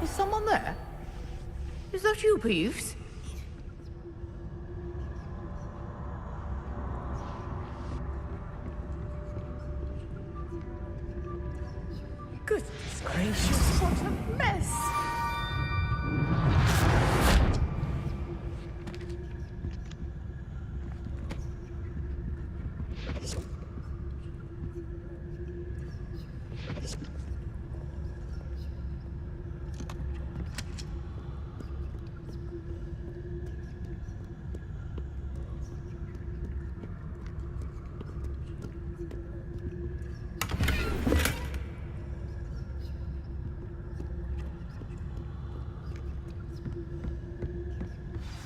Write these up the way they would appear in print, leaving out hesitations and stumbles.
Is someone there? Is that you, Peeves? Goodness gracious, what a mess!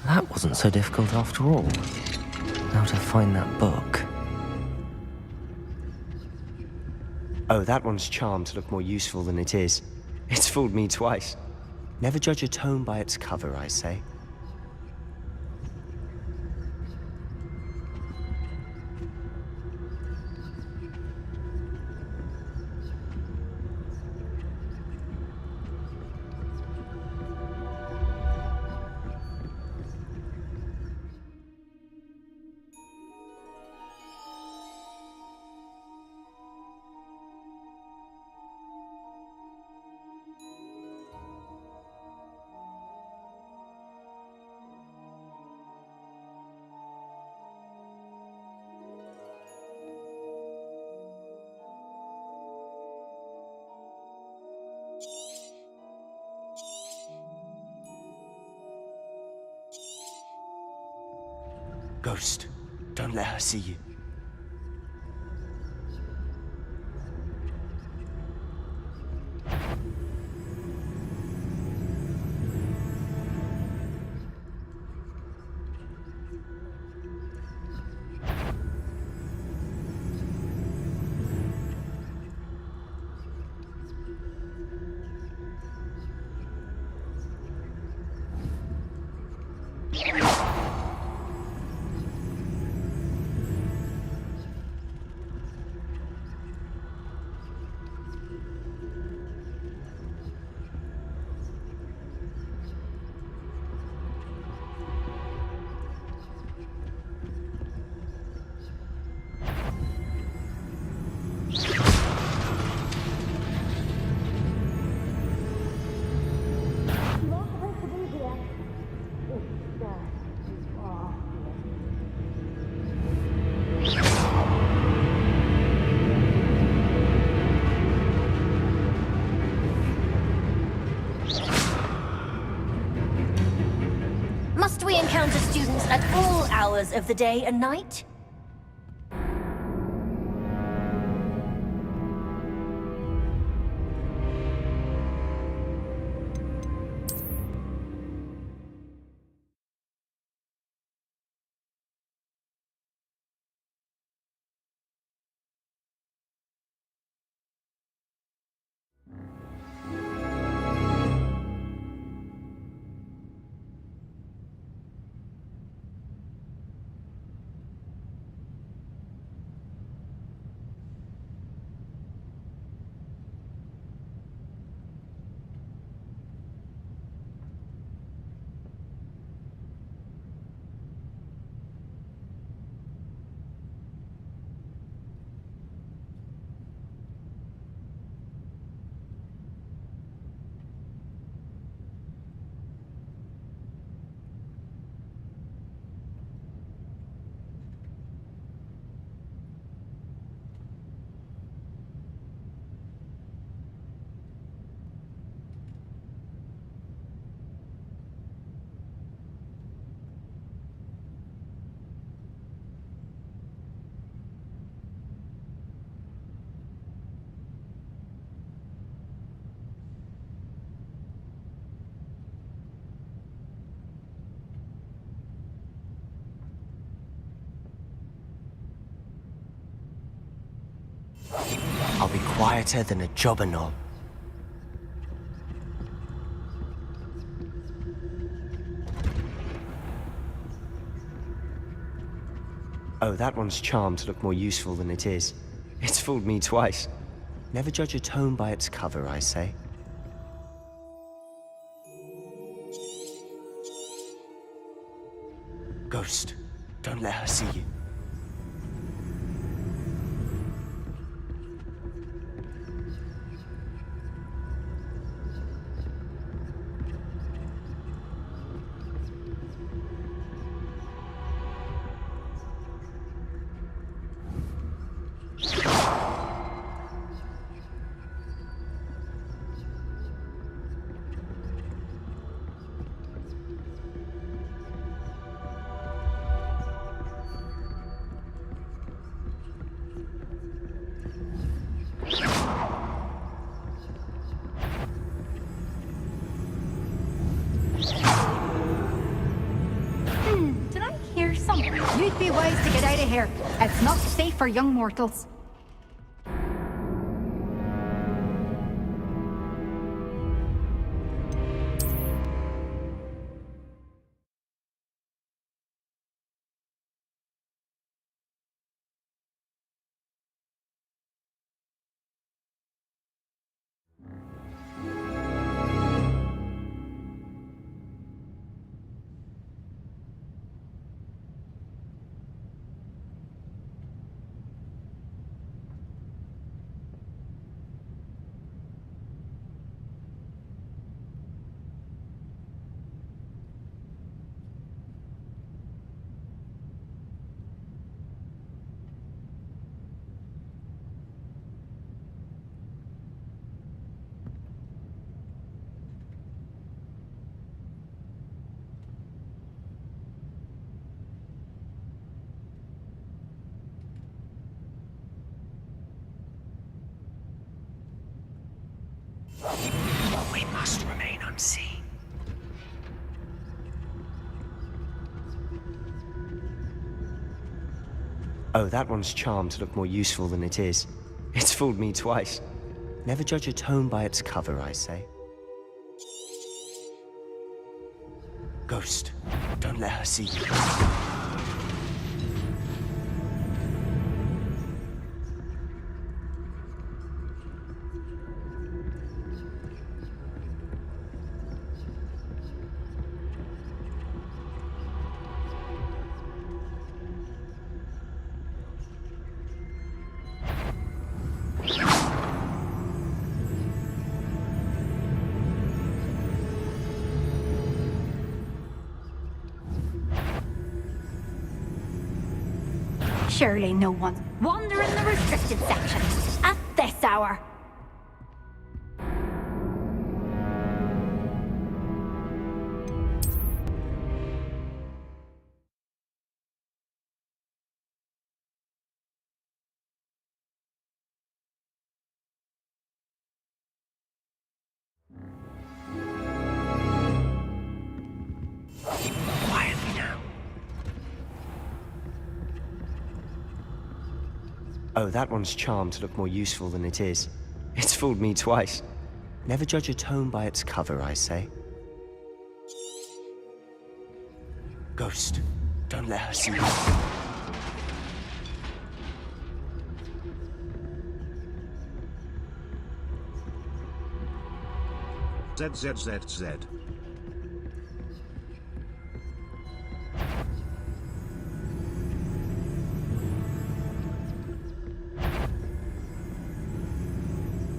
That wasn't so difficult after all. Now to find that book. Oh, that one's charmed to look more useful than it is. It's fooled me twice. Never judge a tome by its cover, I say. Ghost, don't let her see you. Must we encounter students at all hours of the day and night? I'll be quieter than a jobberknoll. Oh, that one's charmed to look more useful than it is. It's fooled me twice. Never judge a tome by its cover, I say. Ghost, don't let her see you. Did I hear something? You'd be wise to get out of here. It's not safe for young mortals. We must remain unseen. Oh, that one's charmed to look more useful than it is. It's fooled me twice. Never judge a tome by its cover, I say. Ghost, don't let her see you. Surely no one's wandering the restricted section at this hour. Quietly now. Oh, that one's charmed to look more useful than it is. It's fooled me twice. Never judge a tome by its cover, I say. Ghost, don't let her see you. ZZZZ.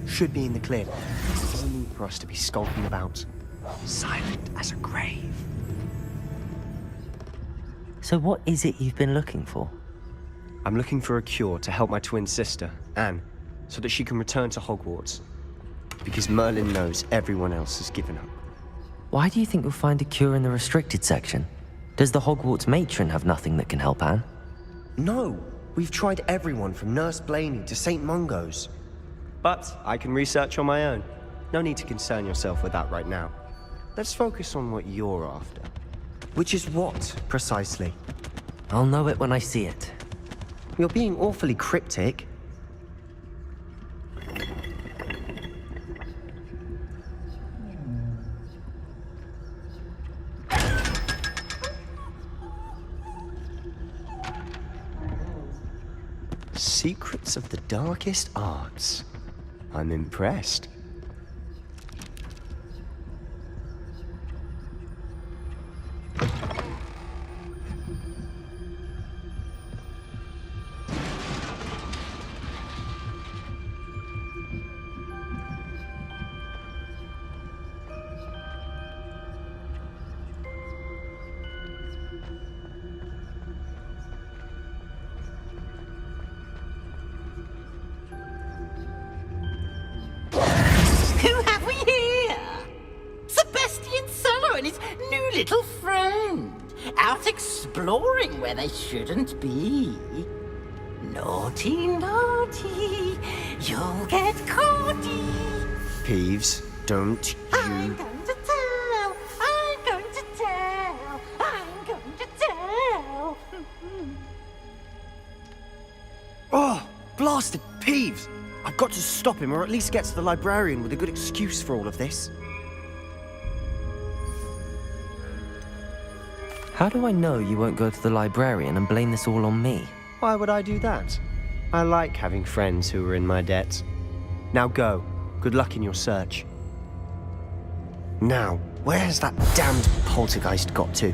Should be in the clear. No need for us to be skulking about. Silent as a grave. So what is it you've been looking for? I'm looking for a cure to help my twin sister, Anne, so that she can return to Hogwarts. Because Merlin knows everyone else has given up. Why do you think you'll find a cure in the restricted section? Does the Hogwarts matron have nothing that can help Anne? No! We've tried everyone from Nurse Blaney to St. Mungo's. But I can research on my own. No need to concern yourself with that right now. Let's focus on what you're after. Which is what, precisely? I'll know it when I see it. You're being awfully cryptic. Secrets of the darkest arts. I'm impressed. and his new little friend, out exploring where they shouldn't be. Naughty, naughty, you'll get caughty. Peeves, don't I'm you... going to tell, I'm going to tell, I'm going to tell. Oh, blasted Peeves! I've got to stop him, or at least get to the librarian with a good excuse for all of this. How do I know you won't go to the librarian and blame this all on me? Why would I do that? I like having friends who are in my debt. Now go. Good luck in your search. Now, where has that damned poltergeist got to?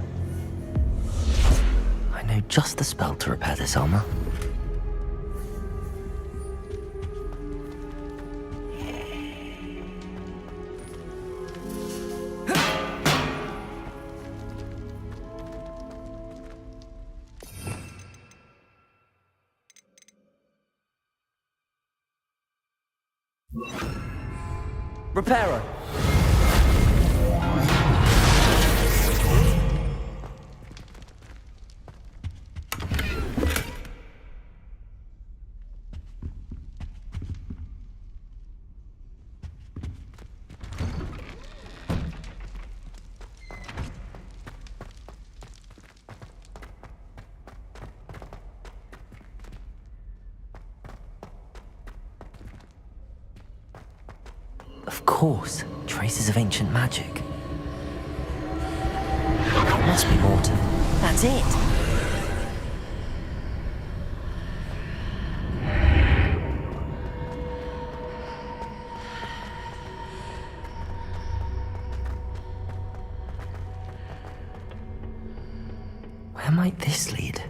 I know just the spell to repair this armor. Reparo! Of course, traces of ancient magic. It must be Morton. That's it! Where might this lead?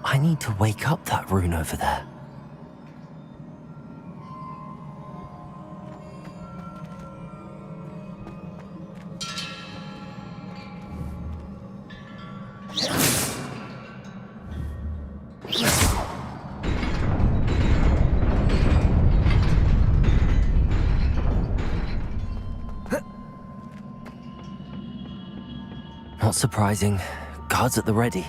I need to wake up that rune over there. Not surprising. Guards at the ready.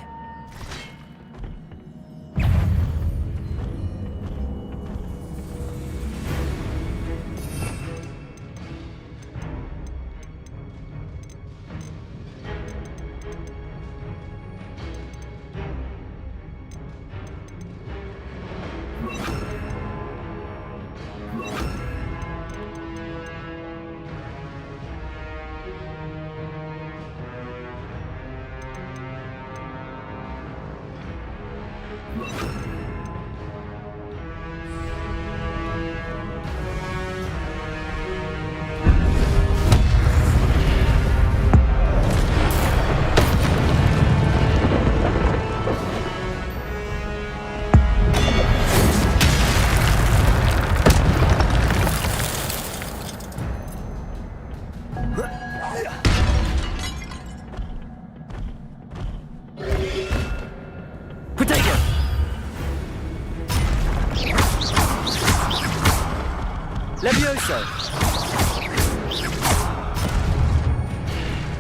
Levioso!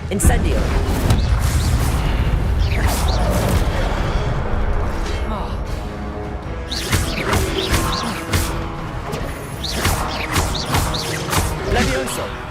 Incendio! Levioso!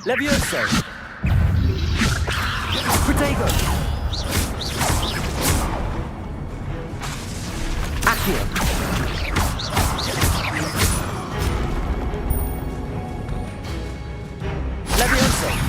Levioso! Protego! Accio! Levioso!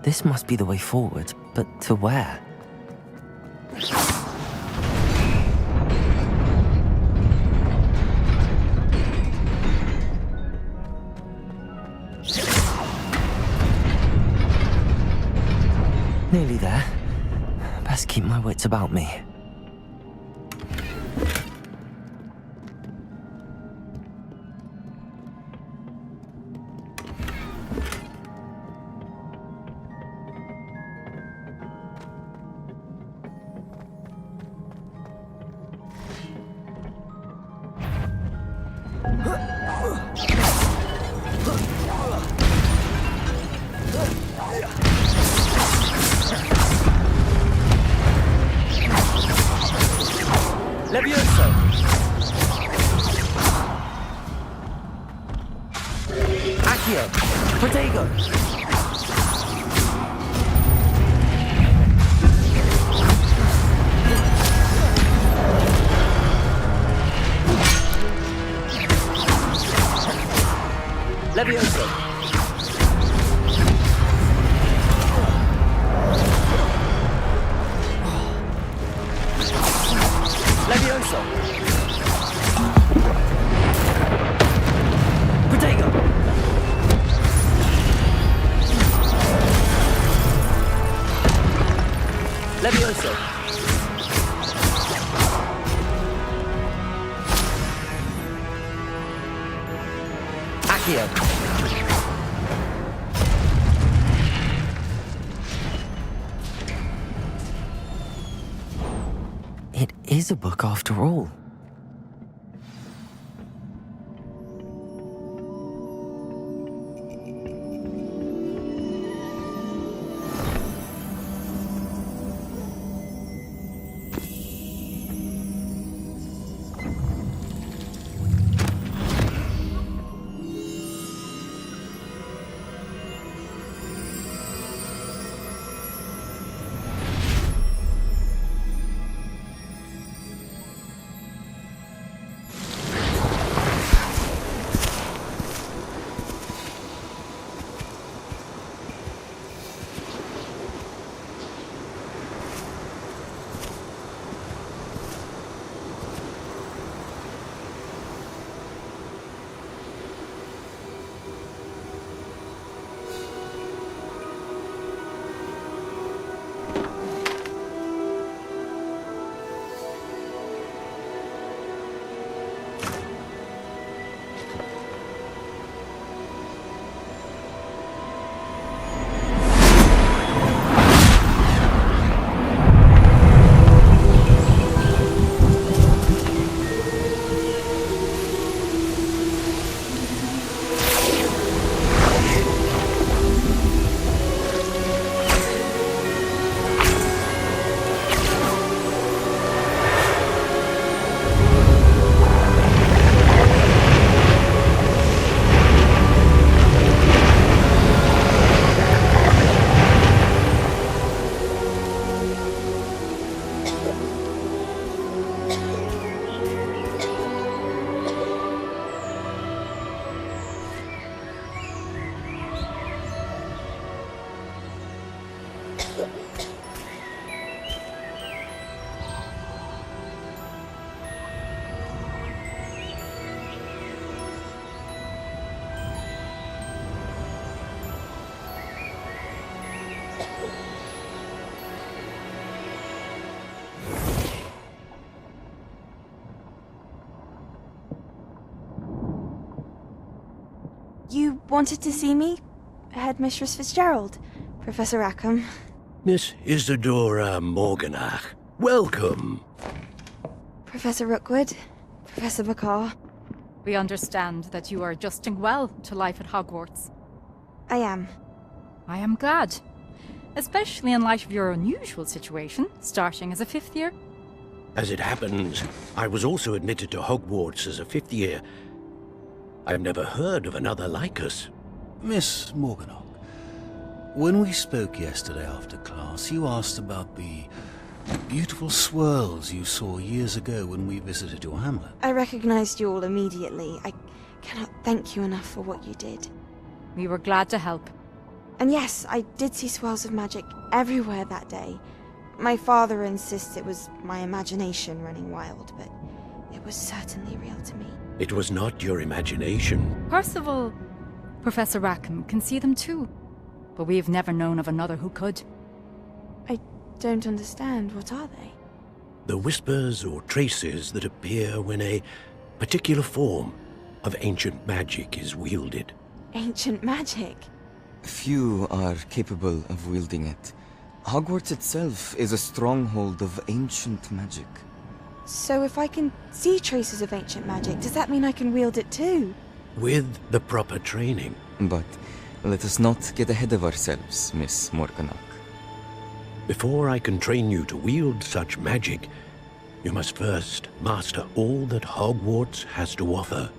This must be the way forward, but to where? Nearly there. Best keep my wits about me. Levioso! Accio! Protego! Levioso! Levioso! Protego! Levioso! Accio! It is a book after all. You wanted to see me? Headmistress Fitzgerald, Professor Rackham. Miss Isadora Morganach, welcome. Professor Rookwood, Professor McCaw. We understand that you are adjusting well to life at Hogwarts. I am. I am glad. Especially in light of your unusual situation, starting as a 5th year. As it happens, I was also admitted to Hogwarts as a 5th year. I've never heard of another like us. Miss Morganach, when we spoke yesterday after class, you asked about the beautiful swirls you saw years ago when we visited your hamlet. I recognized you all immediately. I cannot thank you enough for what you did. We were glad to help. And yes, I did see swirls of magic everywhere that day. My father insists it was my imagination running wild, but it was certainly real to me. It was not your imagination. Percival, Professor Rackham can see them too. But we've never known of another who could. I don't understand. What are they? The whispers or traces that appear when a particular form of ancient magic is wielded. Ancient magic? Few are capable of wielding it. Hogwarts itself is a stronghold of ancient magic. So if I can see traces of ancient magic, does that mean I can wield it too? With the proper training. But let us not get ahead of ourselves, Miss Morganach. Before I can train you to wield such magic, you must first master all that Hogwarts has to offer.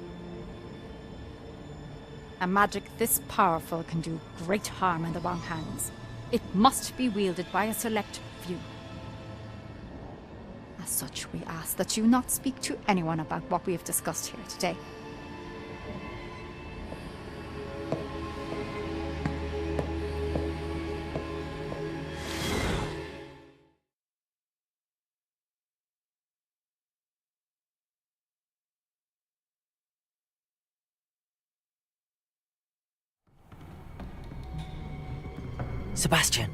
A magic this powerful can do great harm in the wrong hands. It must be wielded by a select few. As such, we ask that you not speak to anyone about what we have discussed here today. Sebastian.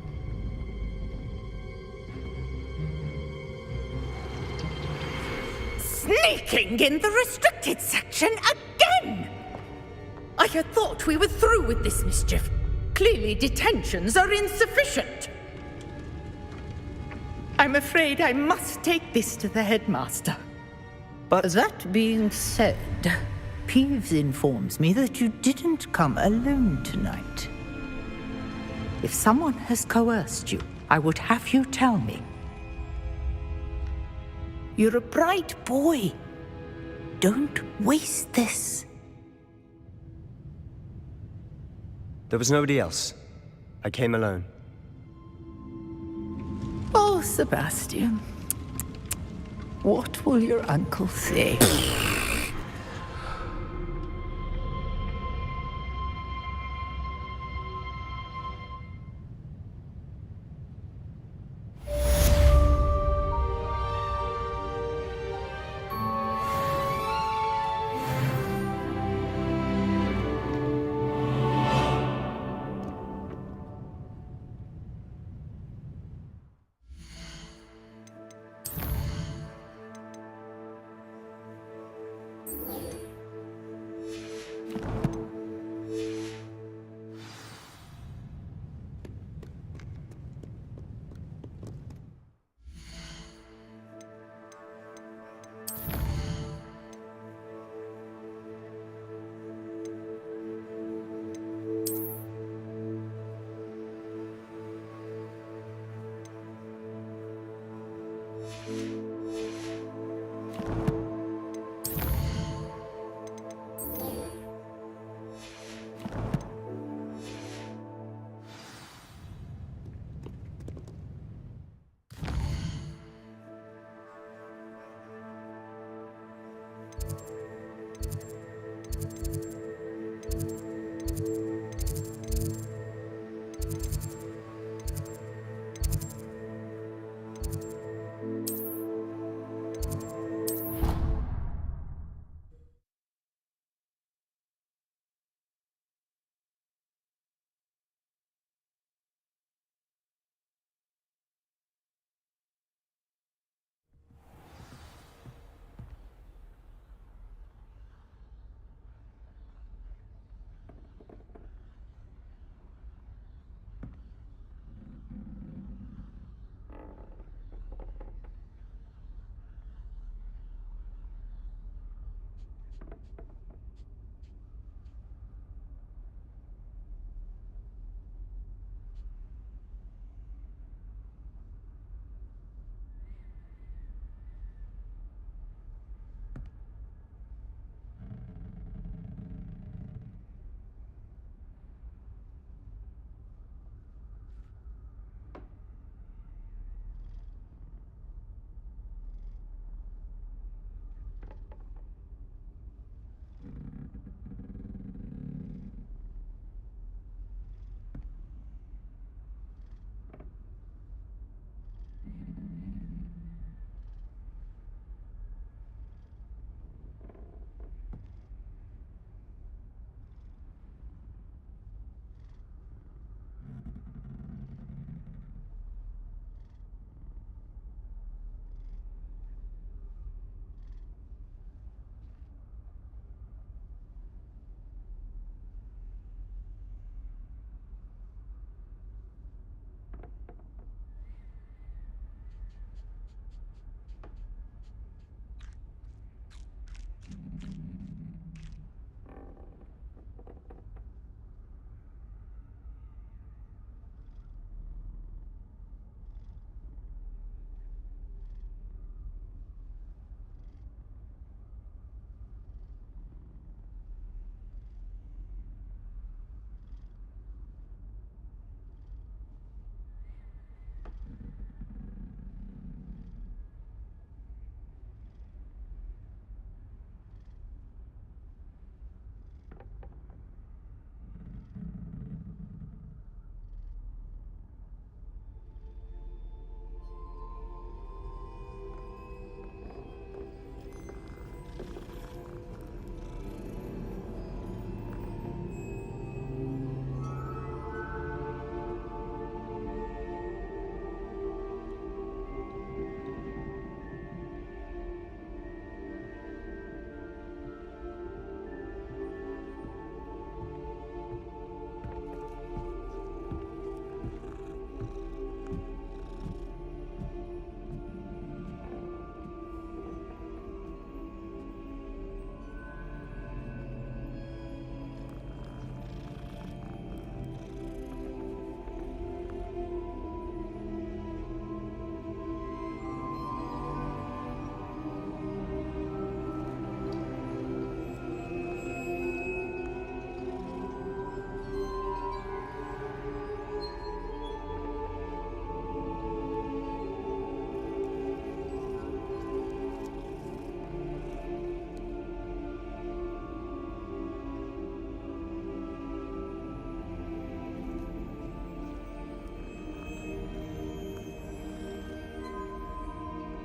Sneaking in the restricted section again! I had thought we were through with this mischief. Clearly detentions are insufficient. I'm afraid I must take this to the headmaster. But That being said, Peeves informs me that you didn't come alone tonight. If someone has coerced you, I would have you tell me. You're a bright boy. Don't waste this. there was nobody else. I came alone. Oh, Sebastian. What will your uncle say?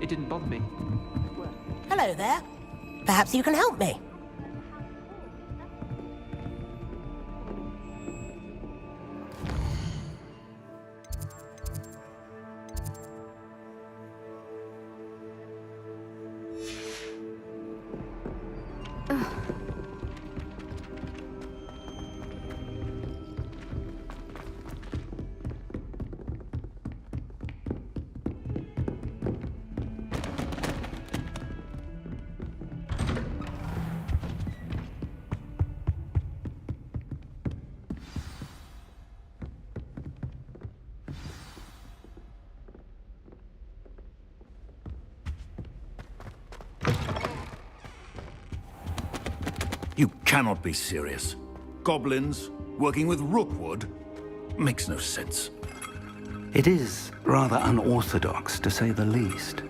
It didn't bother me. Hello there. Perhaps you can help me. You cannot be serious. Goblins working with Rookwood? Makes no sense. It is rather unorthodox, to say the least.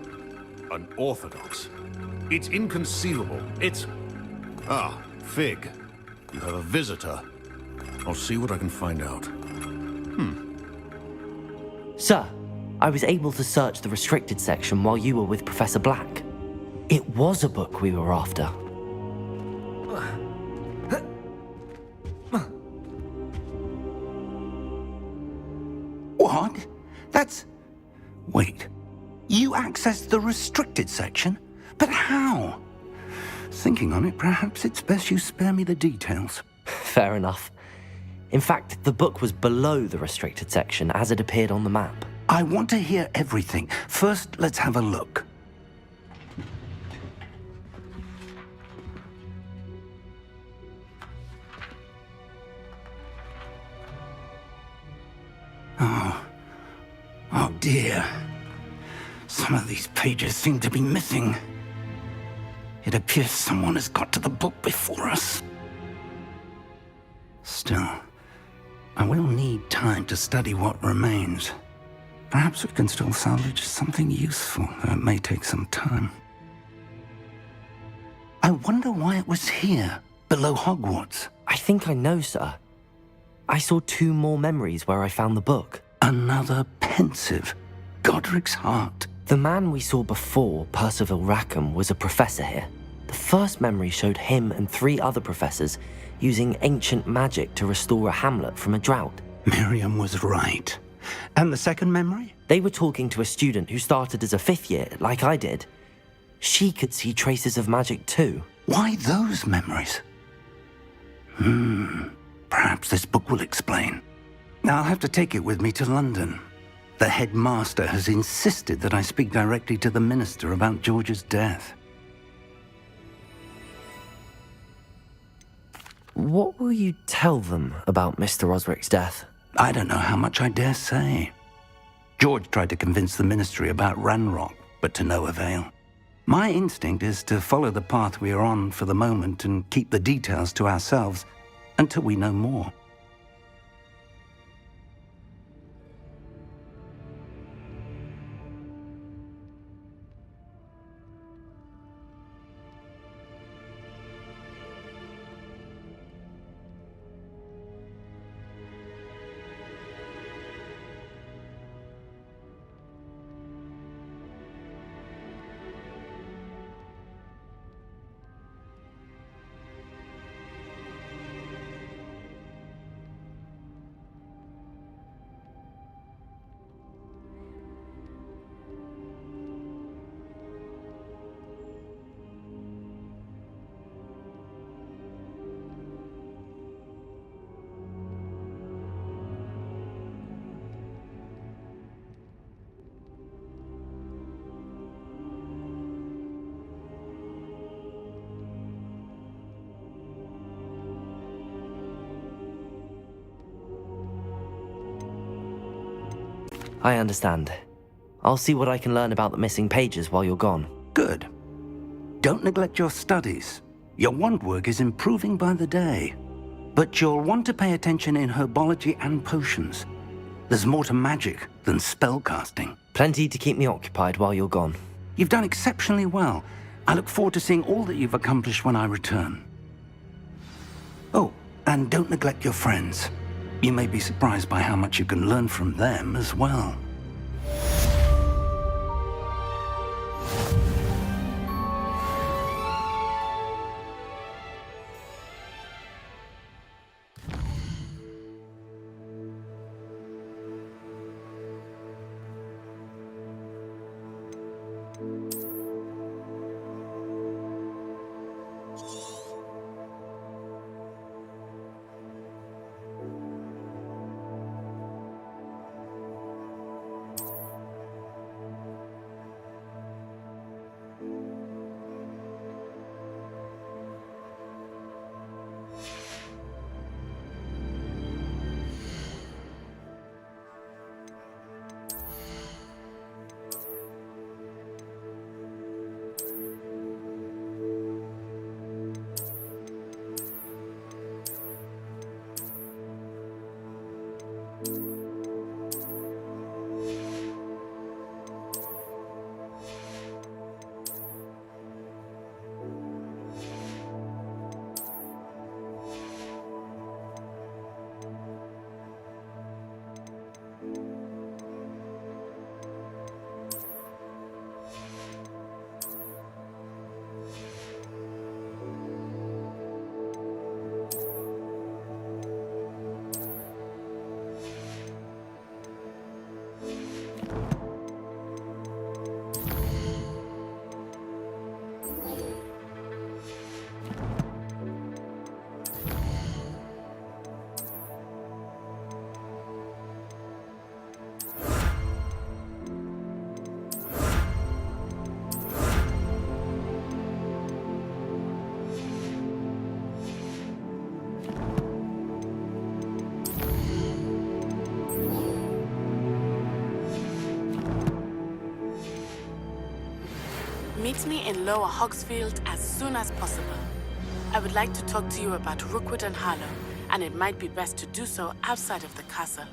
Unorthodox? It's inconceivable. It's... Ah, Fig. You have a visitor. I'll see what I can find out. Sir, I was able to search the restricted section while you were with Professor Black. It was a book we were after. What? That's... Wait. You accessed the restricted section? But how? Thinking on it, perhaps it's best you spare me the details. Fair enough. In fact, the book was below the restricted section as it appeared on the map. I want to hear everything. First, let's have a look. Oh dear. Some of these pages seem to be missing. It appears someone has got to the book before us. Still, I will need time to study what remains. Perhaps we can still salvage something useful, though it may take some time. I wonder why it was here, below Hogwarts. I think I know, sir. I saw 2 more memories where I found the book. Another pensive. Godric's heart. The man we saw before, Percival Rackham, was a professor here. The first memory showed him and 3 other professors using ancient magic to restore a hamlet from a drought. Miriam was right. And the second memory? They were talking to a student who started as a 5th year, like I did. She could see traces of magic too. Why those memories? Perhaps this book will explain. I'll have to take it with me to London. The headmaster has insisted that I speak directly to the minister about George's death. What will you tell them about Mr. Osric's death? I don't know how much I dare say. George tried to convince the ministry about Ranrock, but to no avail. My instinct is to follow the path we are on for the moment and keep the details to ourselves until we know more. I understand. I'll see what I can learn about the missing pages while you're gone. Good. Don't neglect your studies. Your wand work is improving by the day. But you'll want to pay attention in herbology and potions. There's more to magic than spellcasting. Plenty to keep me occupied while you're gone. You've done exceptionally well. I look forward to seeing all that you've accomplished when I return. Oh, and don't neglect your friends. You may be surprised by how much you can learn from them as well. Meet me in Lower Hogsfield as soon as possible. I would like to talk to you about Rookwood and Harlow, and it might be best to do so outside of the castle.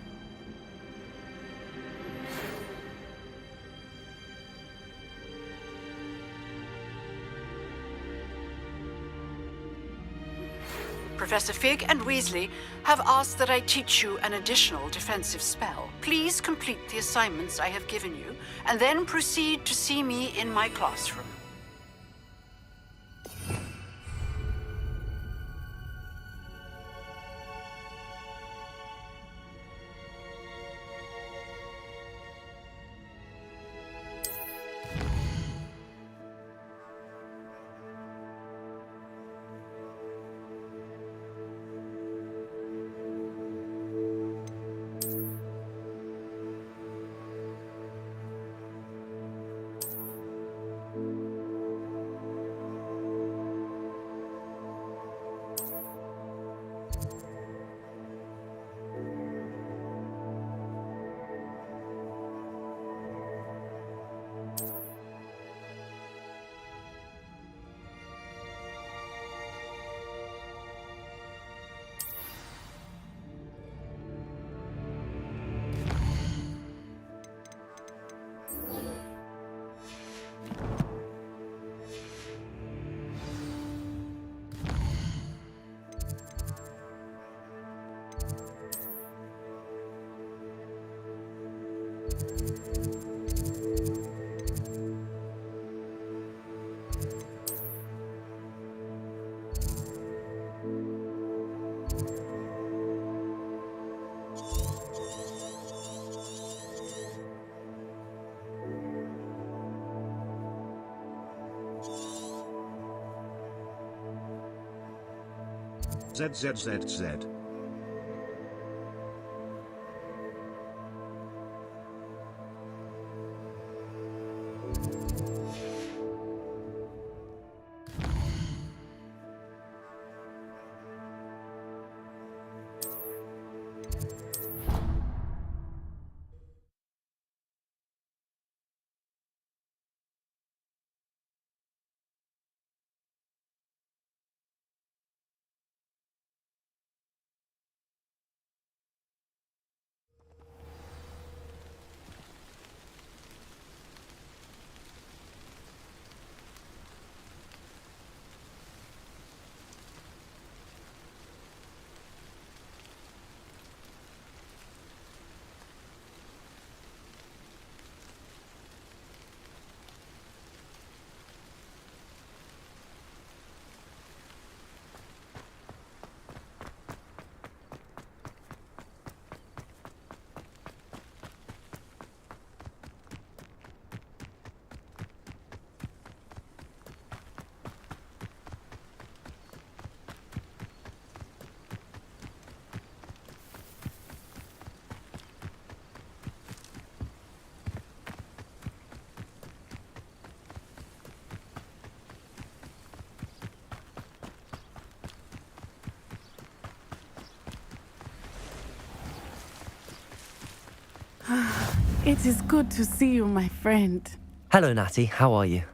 Professor Fig and Weasley have asked that I teach you an additional defensive spell. Please complete the assignments I have given you, and then proceed to see me in my classroom. ZZZZ. It is good to see you, my friend. Hello, Natty. How are you?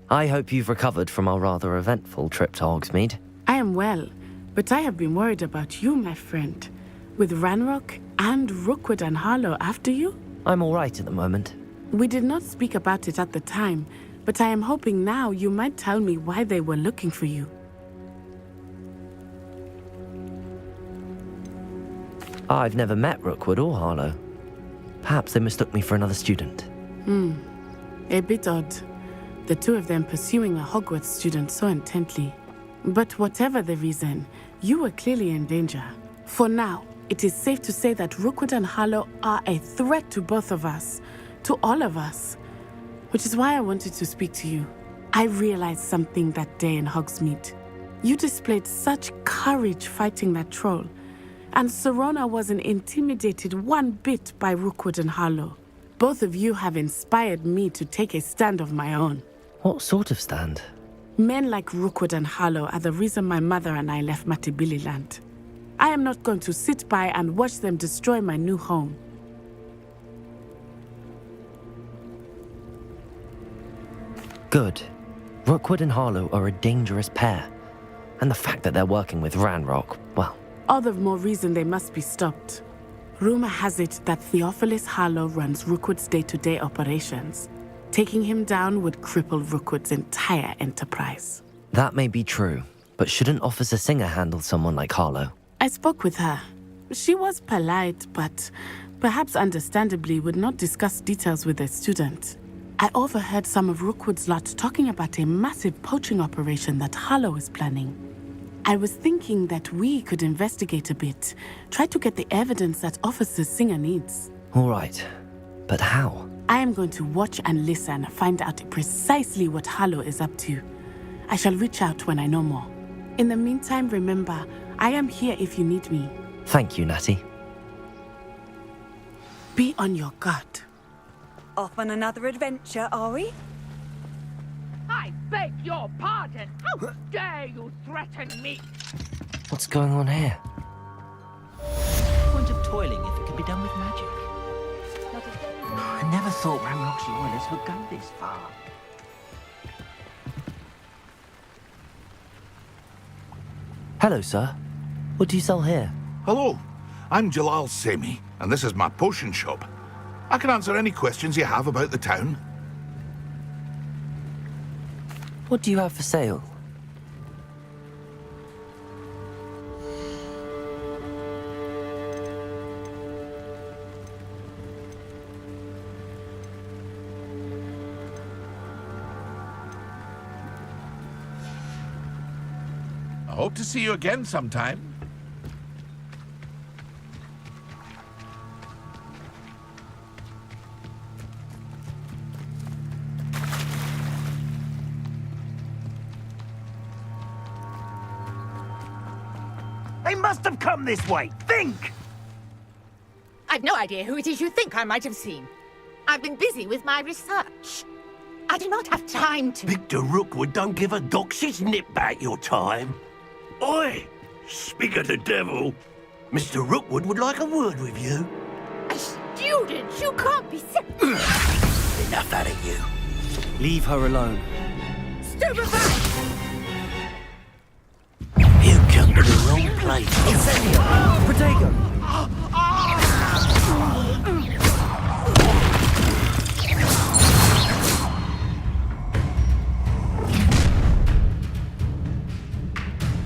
I hope you've recovered from our rather eventful trip to Hogsmeade. I am well, but I have been worried about you, my friend. With Ranrock and Rookwood and Harlow after you? I'm all right at the moment. We did not speak about it at the time, but I am hoping now you might tell me why they were looking for you. I've never met Rookwood or Harlow. Perhaps they mistook me for another student. A bit odd. The two of them pursuing a Hogwarts student so intently. But whatever the reason, you were clearly in danger. For now, it is safe to say that Rookwood and Harlow are a threat to both of us. To all of us. Which is why I wanted to speak to you. I realized something that day in Hogsmeade. You displayed such courage fighting that troll. And Serona wasn't intimidated one bit by Rookwood and Harlow. Both of you have inspired me to take a stand of my own. What sort of stand? Men like Rookwood and Harlow are the reason my mother and I left Matibili land. I am not going to sit by and watch them destroy my new home. Good. Rookwood and Harlow are a dangerous pair. And the fact that they're working with Ranrock, well... All the more reason they must be stopped. Rumor has it that Theophilus Harlow runs Rookwood's day-to-day operations. Taking him down would cripple Rookwood's entire enterprise. That may be true, but shouldn't Officer Singer handle someone like Harlow? I spoke with her. She was polite, but perhaps understandably would not discuss details with a student. I overheard some of Rookwood's lot talking about a massive poaching operation that Harlow is planning. I was thinking that we could investigate a bit, try to get the evidence that Officer Singer needs. All right, but how? I am going to watch and listen, find out precisely what Harlow is up to. I shall reach out when I know more. In the meantime, remember, I am here if you need me. Thank you, Natty. Be on your guard. Off on another adventure, are we? I beg your pardon. How dare you threaten me? What's going on here? Point of toiling if it can be done with magic. I never thought Ranrock's loyalists would go this far. Hello, sir. What do you sell here? Hello, I'm Jalal Semi, and this is my potion shop. I can answer any questions you have about the town. What do you have for sale? I hope to see you again sometime. They must have come this way. Think! I've no idea who it is you think I might have seen. I've been busy with my research. I do not have time to... Victor Rookwood don't give a doxy's nip back your time. Oi! Speak of the devil. Mr. Rookwood would like a word with you. A student? You can't be sick. Enough out of you. Leave her alone. Stupefy! You come to the wrong place. Incendio! Protego!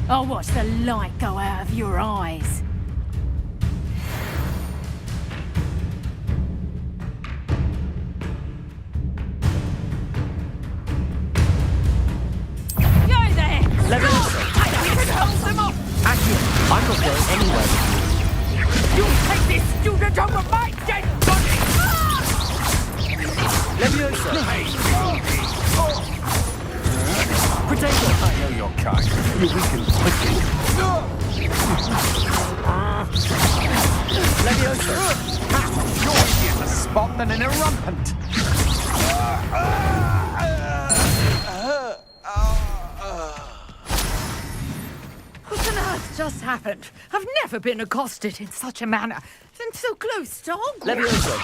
I'll watch the light go out of your eyes. Go there! Hold them off! Actually, I'm not going anywhere with You take this student over my dead body! Leviosa! Protego! I know your kind. You're weak and quickly. Leviosa! You're easier to spot than an irrumpent. What on earth just happened? I've never been accosted in such a manner. And so close to Hogwarts. Leviosa!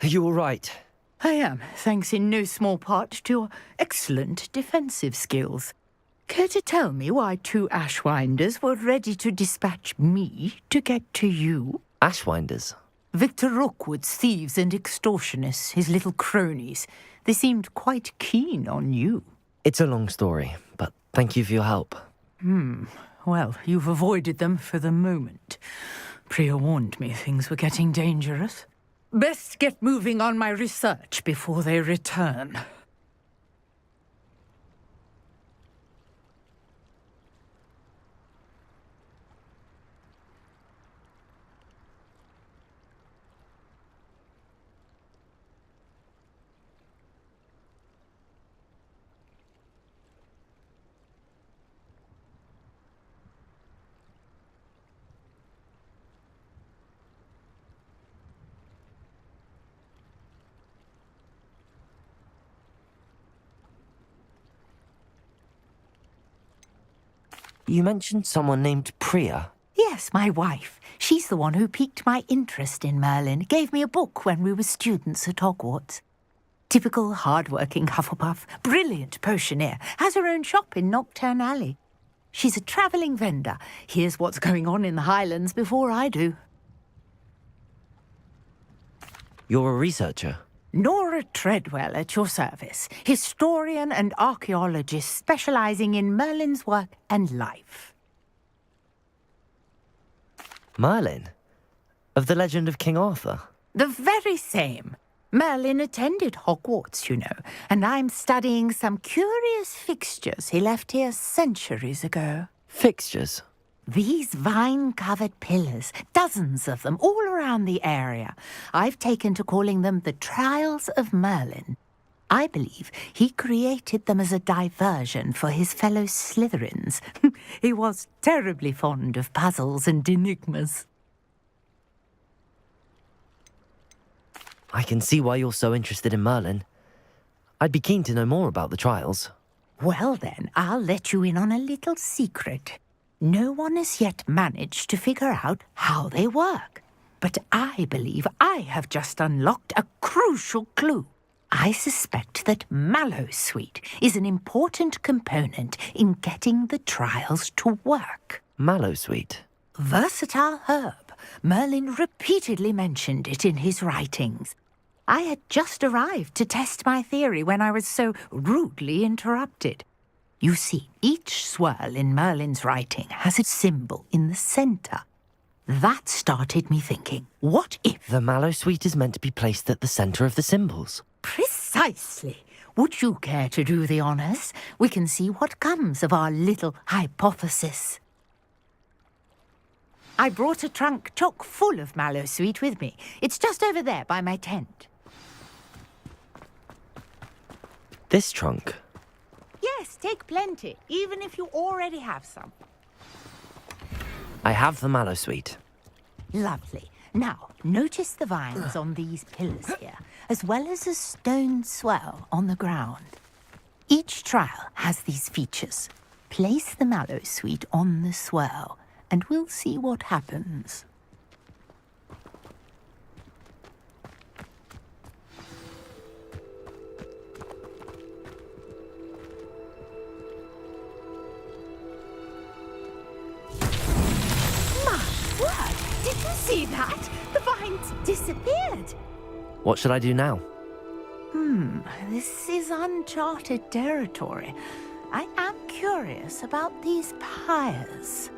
Are you all right? I am, thanks in no small part to your excellent defensive skills. Care to tell me why two Ashwinders were ready to dispatch me to get to you? Ashwinders? Victor Rookwood's thieves and extortionists, his little cronies. They seemed quite keen on you. It's a long story, but thank you for your help. Well, you've avoided them for the moment. Priya warned me things were getting dangerous. Best get moving on my research before they return. You mentioned someone named Priya. Yes, my wife. She's the one who piqued my interest in Merlin, gave me a book when we were students at Hogwarts. Typical hard-working Hufflepuff, brilliant potioneer, has her own shop in Nocturne Alley. She's a travelling vendor, hears what's going on in the Highlands before I do. You're a researcher? Nora Treadwell at your service, historian and archaeologist specialising in Merlin's work and life. Merlin? Of the legend of King Arthur? The very same. Merlin attended Hogwarts, you know, and I'm studying some curious fixtures he left here centuries ago. Fixtures? These vine-covered pillars, dozens of them, all around the area. I've taken to calling them the Trials of Merlin. I believe he created them as a diversion for his fellow Slytherins. He was terribly fond of puzzles and enigmas. I can see why you're so interested in Merlin. I'd be keen to know more about the trials. Well then, I'll let you in on a little secret. No one has yet managed to figure out how they work. But I believe I have just unlocked a crucial clue. I suspect that Mallowsweet is an important component in getting the trials to work. Mallowsweet? Versatile herb. Merlin repeatedly mentioned it in his writings. I had just arrived to test my theory when I was so rudely interrupted. You see, each swirl in Merlin's writing has a symbol in the centre. That started me thinking, what if... The Mallowsweet is meant to be placed at the centre of the symbols. Precisely. Would you care to do the honours? We can see what comes of our little hypothesis. I brought a trunk chock full of Mallowsweet with me. It's just over there by my tent. This trunk? Yes, take plenty, even if you already have some. I have the Mallowsweet. Lovely. Now, notice the vines on these pillars here, as well as a stone swell on the ground. Each trial has these features. Place the Mallowsweet on the swell, and we'll see what happens. Did you see that? The vines disappeared. What should I do now? This is uncharted territory. I am curious about these pyres.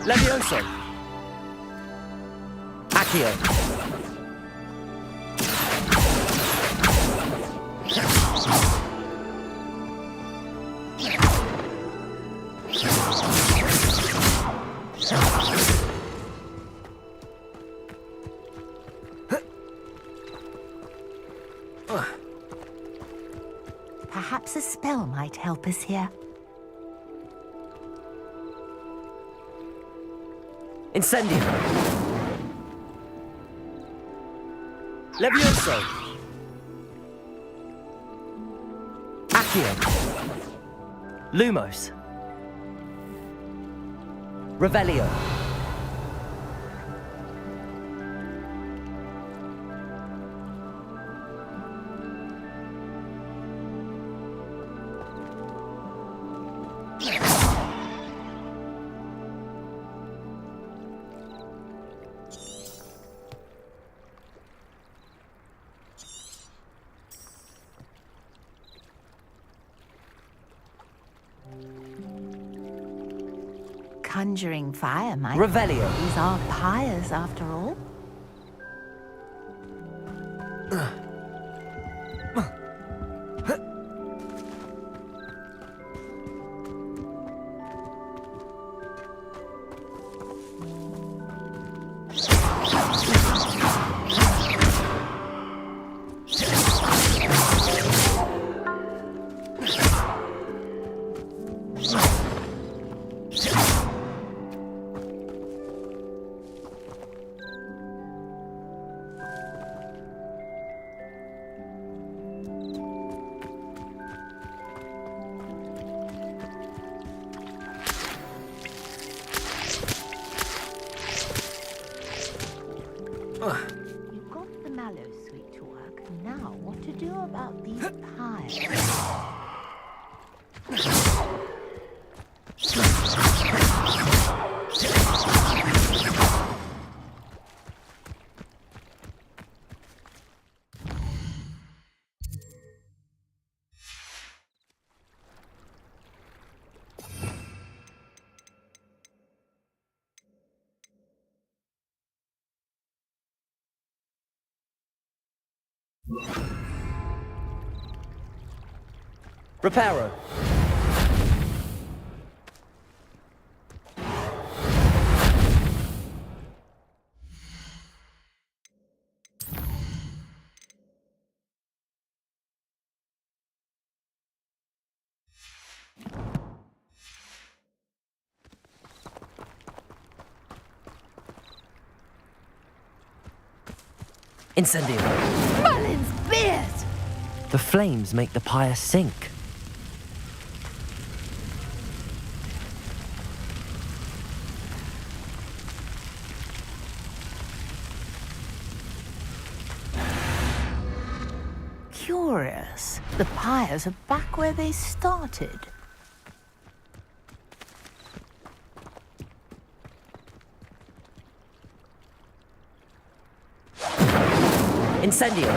Levioso! Accio! Perhaps a spell might help us here. Incendio! Levioso! Accio! Lumos! Revelio! Conjuring fire might... Revelio. These are pyres, after all. Reparo. Incendio. Merlin's beard! The flames make the pyre sink. Curious. The pyres are back where they started. Incendio.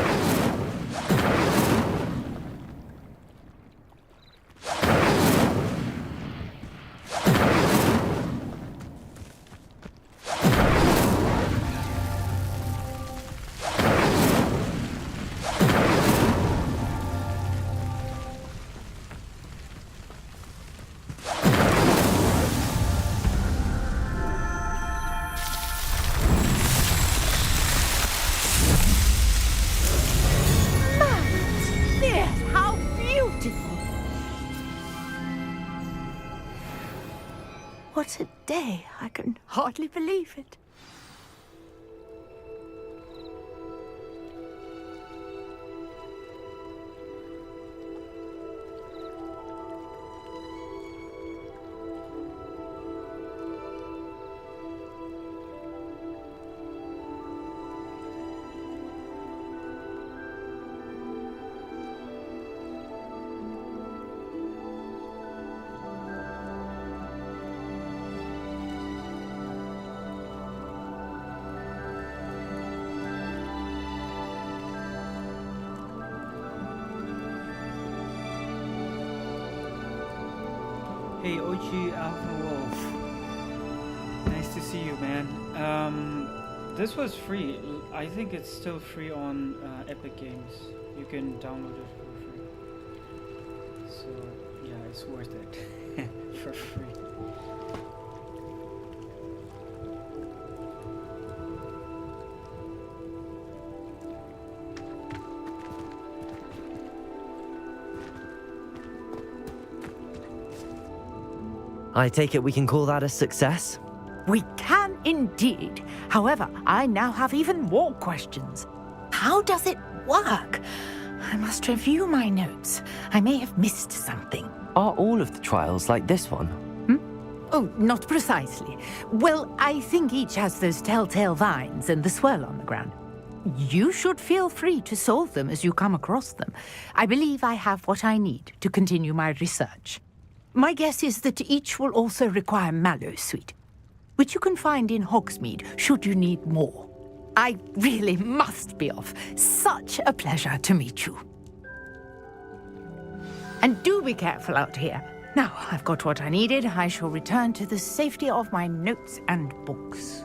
How beautiful! What a day! I can hardly believe it. Hey, OG Alpha Wolf. Nice to see you, man. This was free. I think it's still free on Epic Games. You can download it for free. So, yeah, it's worth it. For free. I take it we can call that a success? We can indeed. However, I now have even more questions. How does it work? I must review my notes. I may have missed something. Are all of the trials like this one? Oh, not precisely. Well, I think each has those telltale vines and the swirl on the ground. You should feel free to solve them as you come across them. I believe I have what I need to continue my research. My guess is that each will also require Mallowsweet, which you can find in Hogsmeade should you need more. I really must be off. Such a pleasure to meet you. And do be careful out here. Now I've got what I needed, I shall return to the safety of my notes and books.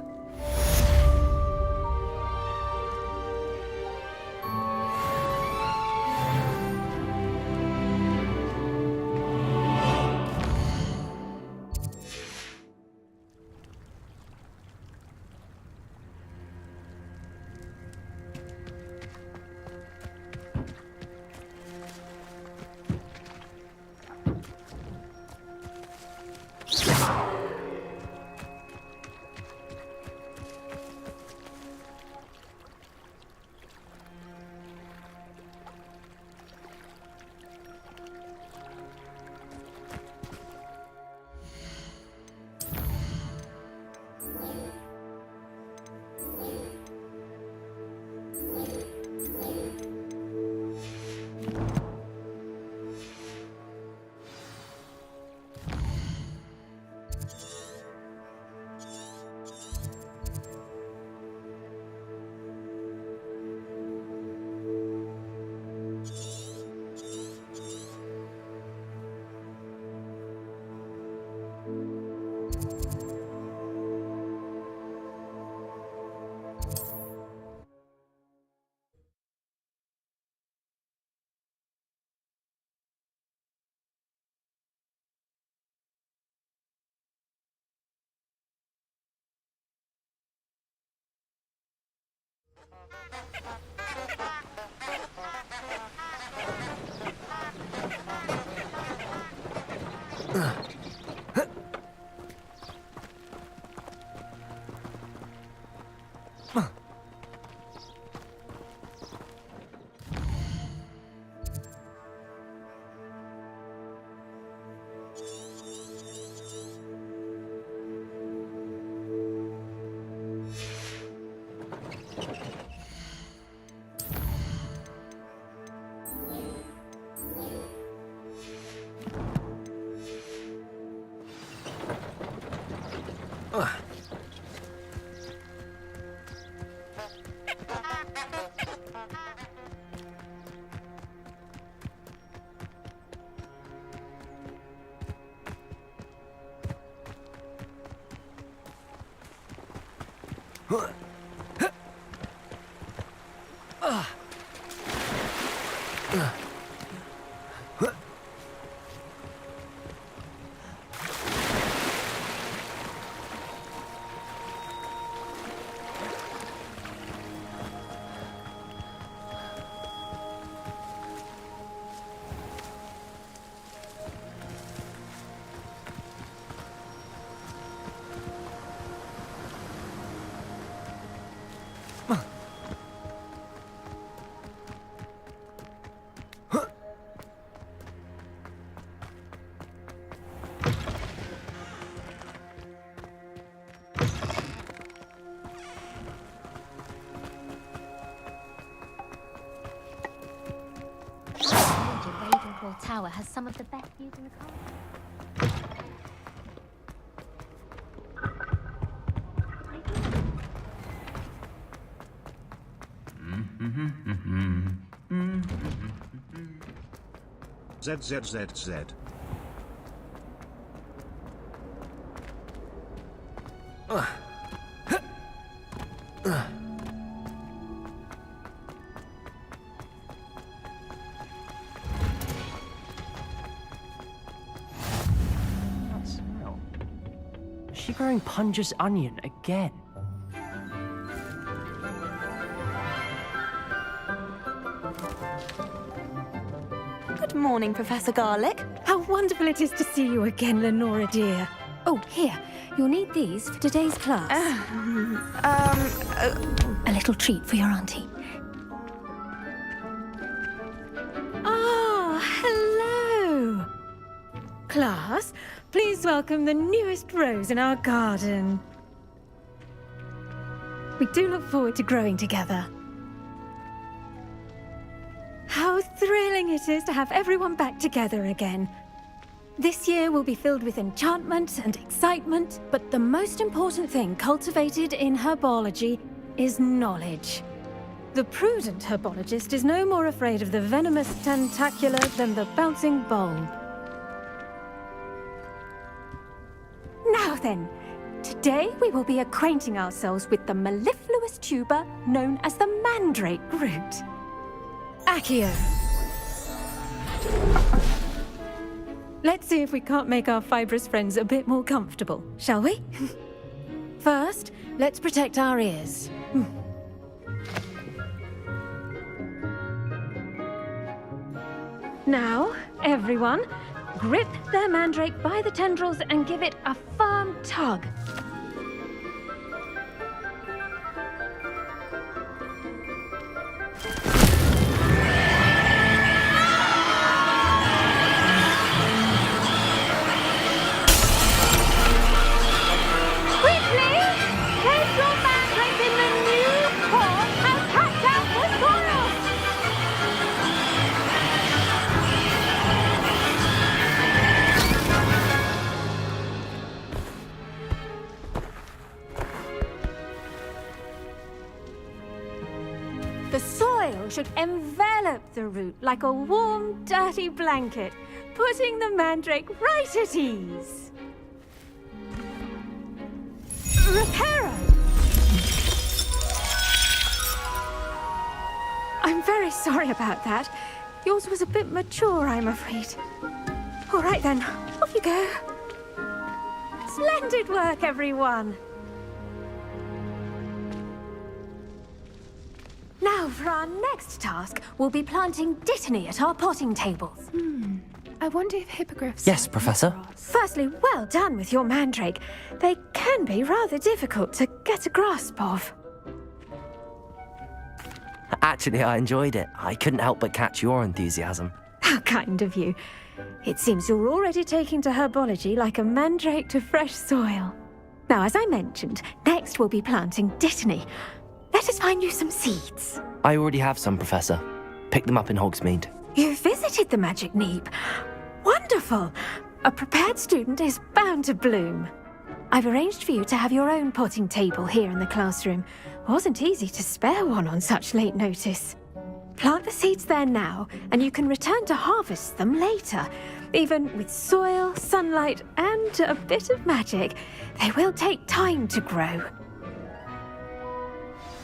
Tower has some of the best views in the country. ZZZZ. Is she growing Punja's onion again? Good morning, Professor Garlick. How wonderful it is to see you again, Lenora dear. Oh, here. You'll need these for today's class. A little treat for your auntie. Ah, hello. Class, please welcome the newest rose in our garden. We do look forward to growing together. How thrilling it is to have everyone back together again. This year will be filled with enchantment and excitement, but the most important thing cultivated in herbology is knowledge. The prudent herbologist is no more afraid of the venomous tentacula than the bouncing bulb. Now then, today we will be acquainting ourselves with the mellifluous tuber known as the mandrake root. Accio. Let's see if we can't make our fibrous friends a bit more comfortable, shall we? First, let's protect our ears. Now, everyone, grip their mandrake by the tendrils and give it a firm tug. The soil should envelop the root like a warm, dirty blanket, putting the mandrake right at ease. Reparo! I'm very sorry about that. Yours was a bit mature, I'm afraid. All right then, off you go. Splendid work, everyone! Now, for our next task, we'll be planting dittany at our potting tables. I wonder if hippogriffs... Yes, Professor. Firstly, well done with your mandrake. They can be rather difficult to get a grasp of. Actually, I enjoyed it. I couldn't help but catch your enthusiasm. How kind of you. It seems you're already taking to herbology like a mandrake to fresh soil. Now, as I mentioned, next we'll be planting dittany. Let us find you some seeds. I already have some, Professor. Picked them up in Hogsmeade. You visited the Magic Neep. Wonderful. A prepared student is bound to bloom. I've arranged for you to have your own potting table here in the classroom. Wasn't easy to spare one on such late notice. Plant the seeds there now, and you can return to harvest them later. Even with soil, sunlight, and a bit of magic, they will take time to grow.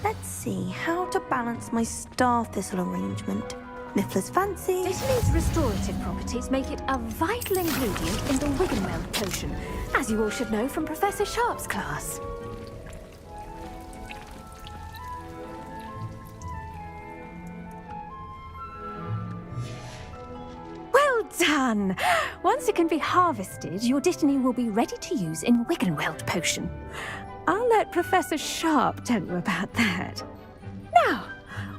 Let's see how to balance my star thistle arrangement. Niffler's fancy. Dittany's restorative properties make it a vital ingredient in the Wiggenweld potion, as you all should know from Professor Sharp's class. Well done! Once it can be harvested, your dittany will be ready to use in Wiggenweld potion. I'll let Professor Sharp tell you about that. Now,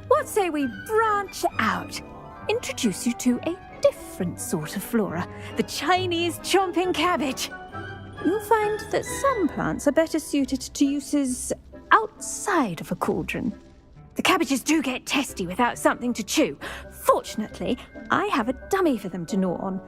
what say we branch out? Introduce you to a different sort of flora, the Chinese chomping cabbage. You'll find that some plants are better suited to uses outside of a cauldron. The cabbages do get testy without something to chew. Fortunately, I have a dummy for them to gnaw on.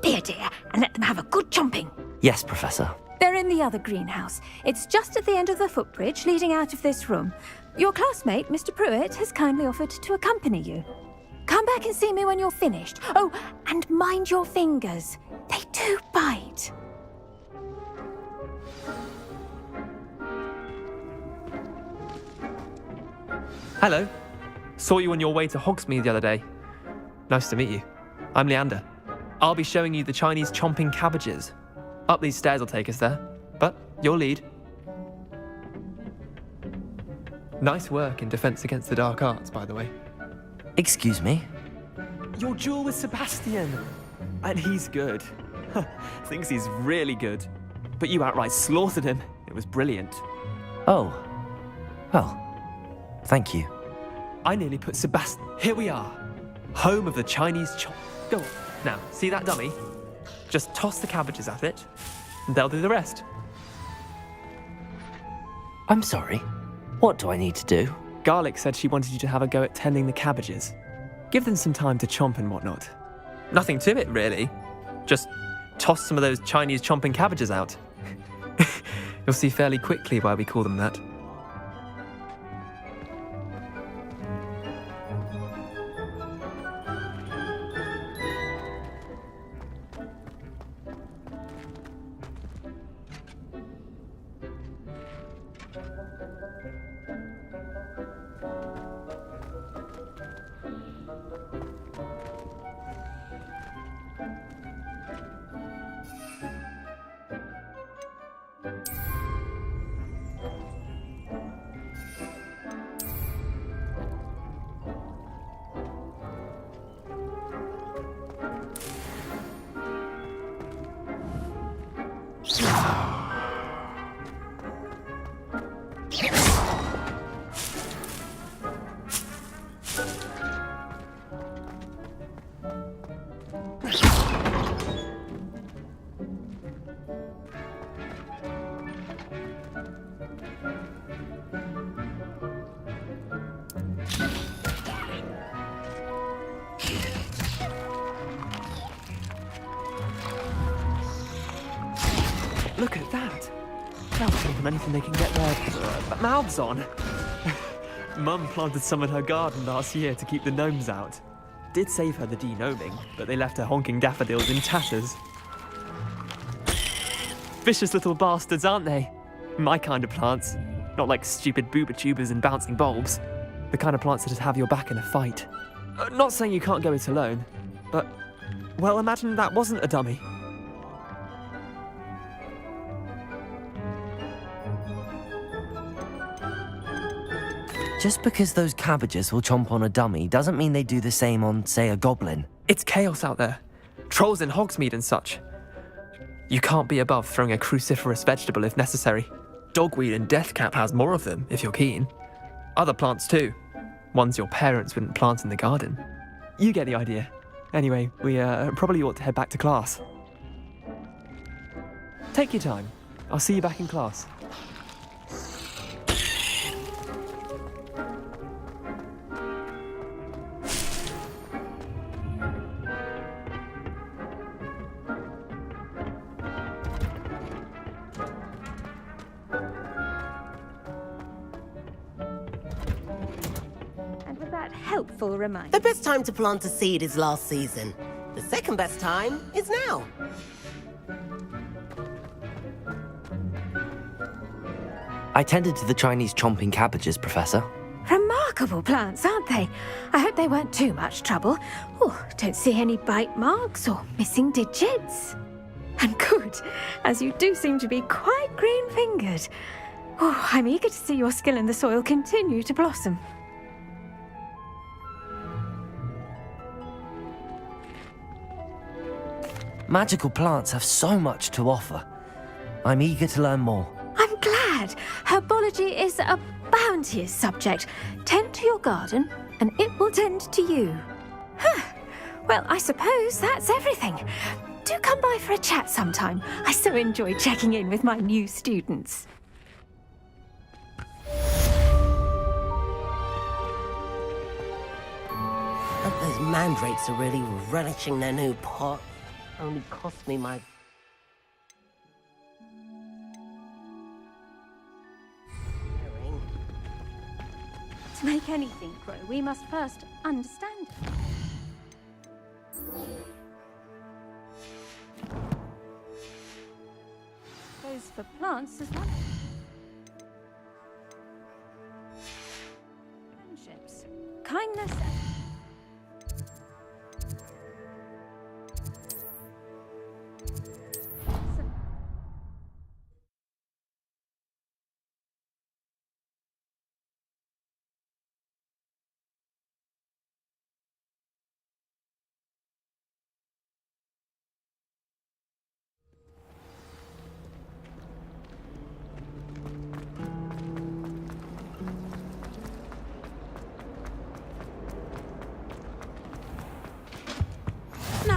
Be a dear and let them have a good chomping. Yes, Professor. They're in the other greenhouse. It's just at the end of the footbridge leading out of this room. Your classmate, Mr. Pruitt, has kindly offered to accompany you. Come back and see me when you're finished. Oh, and mind your fingers. They do bite. Hello. Saw you on your way to Hogsmeade the other day. Nice to meet you. I'm Leander. I'll be showing you the Chinese chomping cabbages. Up these stairs will take us there, but you'll lead. Nice work in Defense Against the Dark Arts, by the way. Excuse me? Your duel with Sebastian. And he's good. Thinks he's really good. But you outright slaughtered him. It was brilliant. Oh. Well, thank you. I nearly put Sebastian... Here we are. Home of the Chinese chomp... Go on. Now, see that dummy? Just toss the cabbages at it, and they'll do the rest. I'm sorry. What do I need to do? Garlic said she wanted you to have a go at tending the cabbages. Give them some time to chomp and whatnot. Nothing to it, really. Just toss some of those Chinese chomping cabbages out. You'll see fairly quickly why we call them that. Look at that! That's more than anything they can get their mouths on. Mum planted some in her garden last year to keep the gnomes out. Did save her the de-gnoming, but they left her honking daffodils in tatters. Vicious little bastards, aren't they? My kind of plants. Not like stupid booba tubers and bouncing bulbs. The kind of plants that'd have your back in a fight. Not saying you can't go it alone, but... well, imagine that wasn't a dummy. Just because those cabbages will chomp on a dummy doesn't mean they do the same on, say, a goblin. It's chaos out there. Trolls in Hogsmeade and such. You can't be above throwing a cruciferous vegetable if necessary. Dogweed and deathcap has more of them, if you're keen. Other plants too. Ones your parents wouldn't plant in the garden. You get the idea. Anyway, we probably ought to head back to class. Take your time. I'll see you back in class. And with that helpful reminder. The best time to plant a seed is last season. The second best time is now. I tended to the Chinese chomping cabbages, Professor. Remarkable plants, aren't they? I hope they weren't too much trouble. Oh, don't see any bite marks or missing digits. And good, as you do seem to be quite green-fingered. Oh, I'm eager to see your skill in the soil continue to blossom. Magical plants have so much to offer. I'm eager to learn more. I'm glad. Herbology is a bounteous subject. Tend to your garden, and it will tend to you. Huh. Well, I suppose that's everything. Do come by for a chat sometime. I so enjoy checking in with my new students. Hope those mandrakes are really relishing their new pot. Only cost me my... To make anything grow, we must first understand it. Goes for plants as well. Friendships, kindness.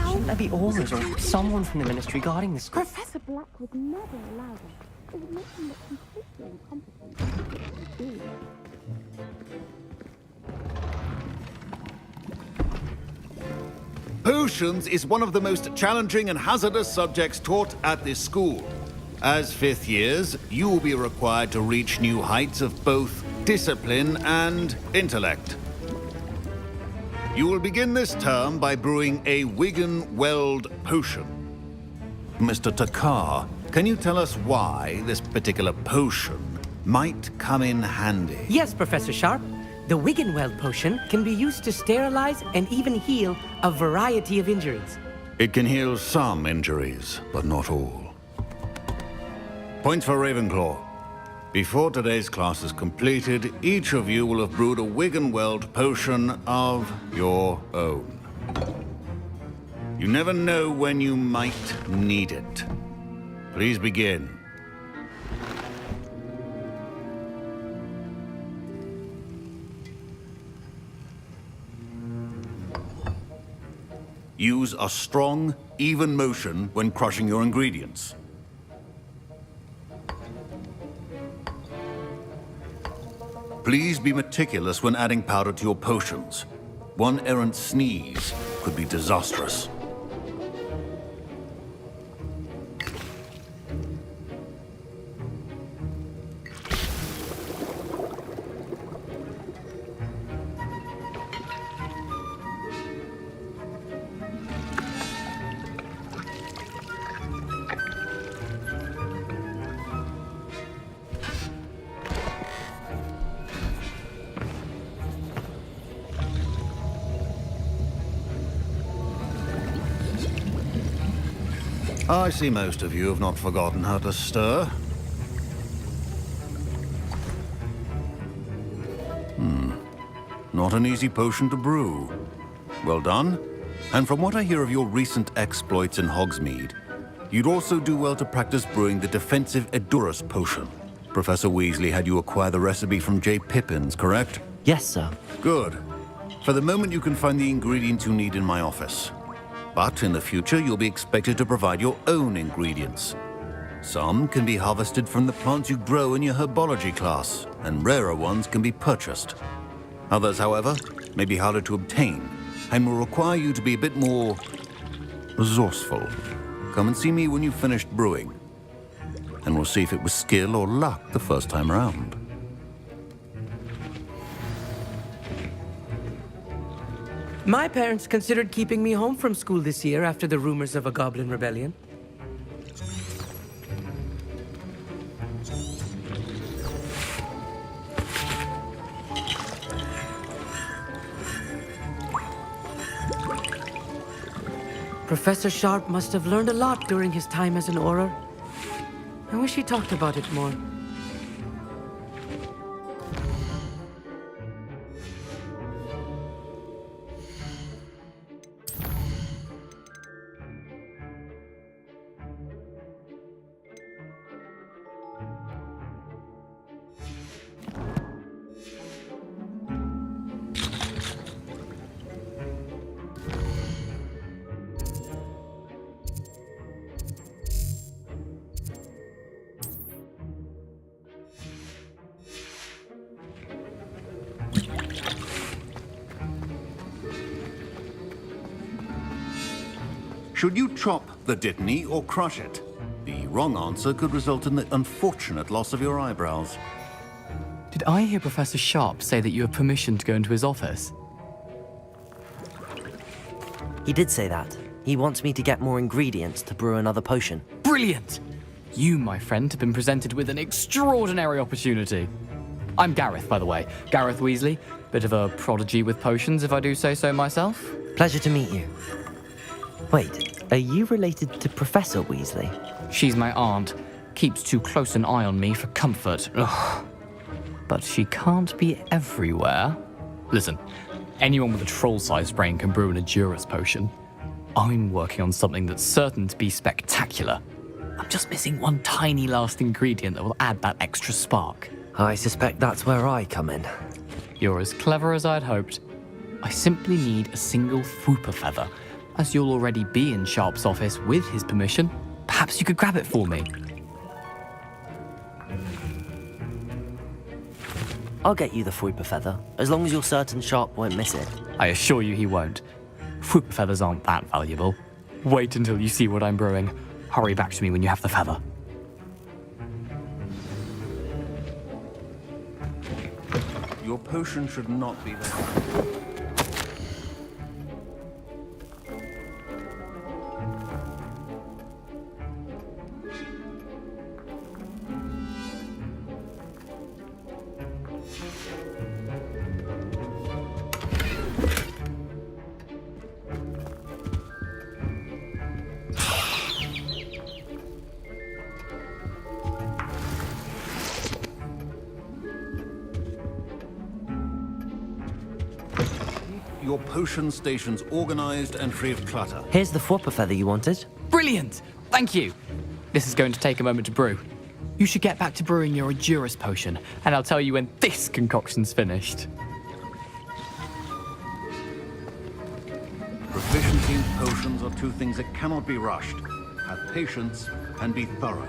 Shouldn't there be orders or someone from the ministry guarding the school? Professor Black would never allow this. It would make him look completely incompetent. Potions is one of the most challenging and hazardous subjects taught at this school. As fifth years, you will be required to reach new heights of both discipline and intellect. You will begin this term by brewing a Wigan-Weld potion. Mr. Takar, can you tell us why this particular potion might come in handy? Yes, Professor Sharp. The Wigan-Weld potion can be used to sterilize and even heal a variety of injuries. It can heal some injuries, but not all. Points for Ravenclaw. Before today's class is completed, each of you will have brewed a Wigan-Weld potion of your own. You never know when you might need it. Please begin. Use a strong, even motion when crushing your ingredients. Please be meticulous when adding powder to your potions. One errant sneeze could be disastrous. I see most of you have not forgotten how to stir. Not an easy potion to brew. Well done. And from what I hear of your recent exploits in Hogsmeade, you'd also do well to practice brewing the defensive Edurus potion. Professor Weasley had you acquire the recipe from J. Pippins, correct? Yes, sir. Good. For the moment, you can find the ingredients you need in my office. But in the future, you'll be expected to provide your own ingredients. Some can be harvested from the plants you grow in your herbology class, and rarer ones can be purchased. Others, however, may be harder to obtain, and will require you to be a bit more resourceful. Come and see me when you've finished brewing, and we'll see if it was skill or luck the first time around. My parents considered keeping me home from school this year after the rumors of a goblin rebellion. Professor Sharp must have learned a lot during his time as an Auror. I wish he talked about it more. Should you chop the Dittany or crush it? The wrong answer could result in the unfortunate loss of your eyebrows. Did I hear Professor Sharp say that you have permission to go into his office? He did say that. He wants me to get more ingredients to brew another potion. Brilliant! You, my friend, have been presented with an extraordinary opportunity. I'm Gareth, by the way. Gareth Weasley. Bit of a prodigy with potions, if I do say so myself. Pleasure to meet you. Wait, are you related to Professor Weasley? She's my aunt. Keeps too close an eye on me for comfort. Ugh. But she can't be everywhere. Listen, anyone with a troll-sized brain can brew an Edurus potion. I'm working on something that's certain to be spectacular. I'm just missing one tiny last ingredient that will add that extra spark. I suspect that's where I come in. You're as clever as I'd hoped. I simply need a single Fwooper feather. As you'll already be in Sharp's office with his permission, perhaps you could grab it for me. I'll get you the Fwooper feather, as long as you're certain Sharp won't miss it. I assure you he won't. Fwooper feathers aren't that valuable. Wait until you see what I'm brewing. Hurry back to me when you have the feather. Your potion should not be there. Your potion station's organized and free of clutter. Here's the Fwooper feather you wanted. Brilliant! Thank you! This is going to take a moment to brew. You should get back to brewing your Edurus potion, and I'll tell you when this concoction's finished. Proficiency in potions are two things that cannot be rushed. Have patience and be thorough.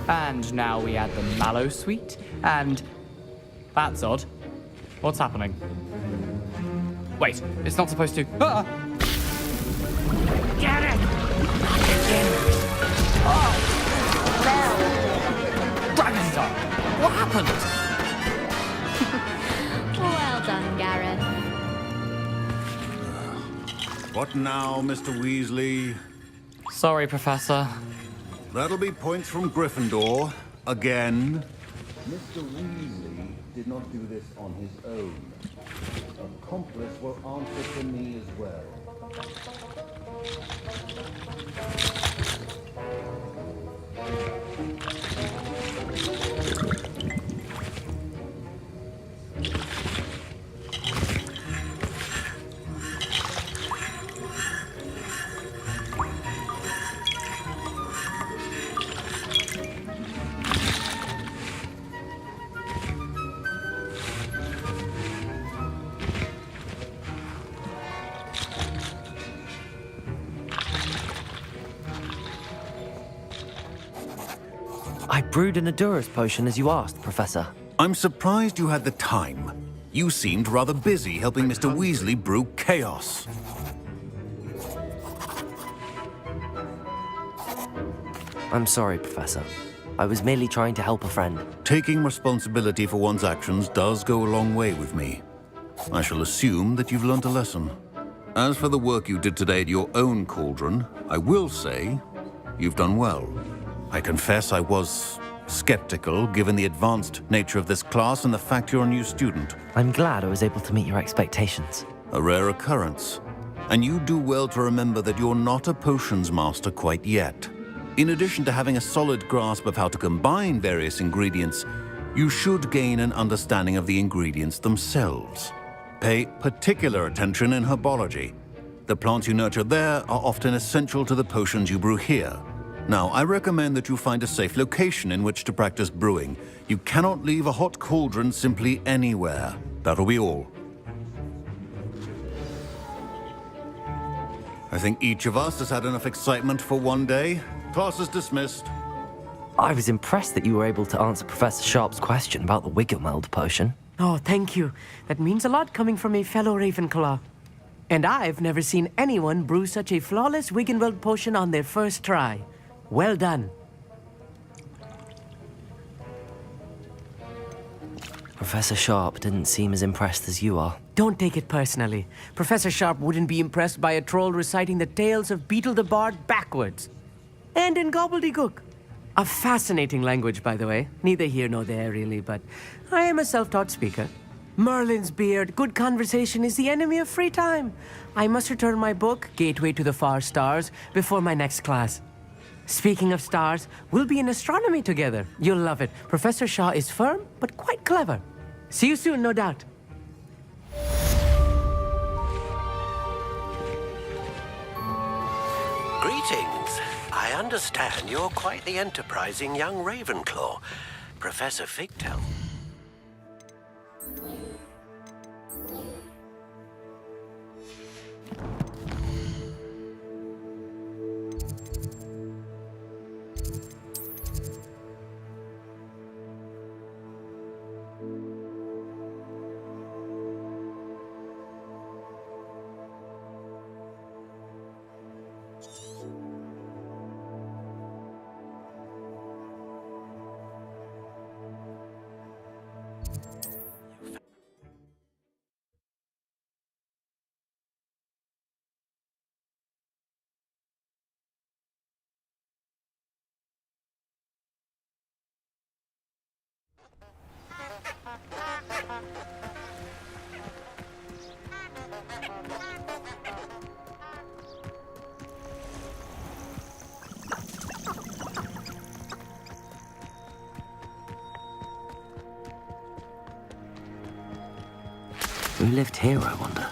And now we add the mallow sweet, and... That's odd. What's happening? Wait, it's not supposed to... Ah! Get it! Dragon Star! What happened? Well done, Gareth. What now, Mr. Weasley? Sorry, Professor. That'll be points from Gryffindor. Again. Mr. Weasley did not do this on his own. Accomplice will answer to me as well. I brewed an Adurus potion as you asked, Professor. I'm surprised you had the time. You seemed rather busy helping Mr. Weasley brew chaos. I'm sorry, Professor. I was merely trying to help a friend. Taking responsibility for one's actions does go a long way with me. I shall assume that you've learnt a lesson. As for the work you did today at your own cauldron, I will say you've done well. I confess I was skeptical, given the advanced nature of this class and the fact you're a new student. I'm glad I was able to meet your expectations. A rare occurrence. And you do well to remember that you're not a potions master quite yet. In addition to having a solid grasp of how to combine various ingredients, you should gain an understanding of the ingredients themselves. Pay particular attention in herbology. The plants you nurture there are often essential to the potions you brew here. Now, I recommend that you find a safe location in which to practice brewing. You cannot leave a hot cauldron simply anywhere. That'll be all. I think each of us has had enough excitement for one day. Class is dismissed. I was impressed that you were able to answer Professor Sharp's question about the Wiggenweld potion. Oh, thank you. That means a lot coming from a fellow Ravenclaw. And I've never seen anyone brew such a flawless Wiggenweld potion on their first try. Well done. Professor Sharp didn't seem as impressed as you are. Don't take it personally. Professor Sharp wouldn't be impressed by a troll reciting the tales of Beetle the Bard backwards. And in gobbledygook. A fascinating language, by the way. Neither here nor there, really, but I am a self-taught speaker. Merlin's beard, good conversation is the enemy of free time. I must return my book, Gateway to the Far Stars, before my next class. Speaking of stars, we'll be in astronomy together. You'll love it. Professor Shaw is firm, but quite clever. See you soon, no doubt. Greetings. I understand you're quite the enterprising young Ravenclaw, Professor Figtail. Who lived here, I wonder?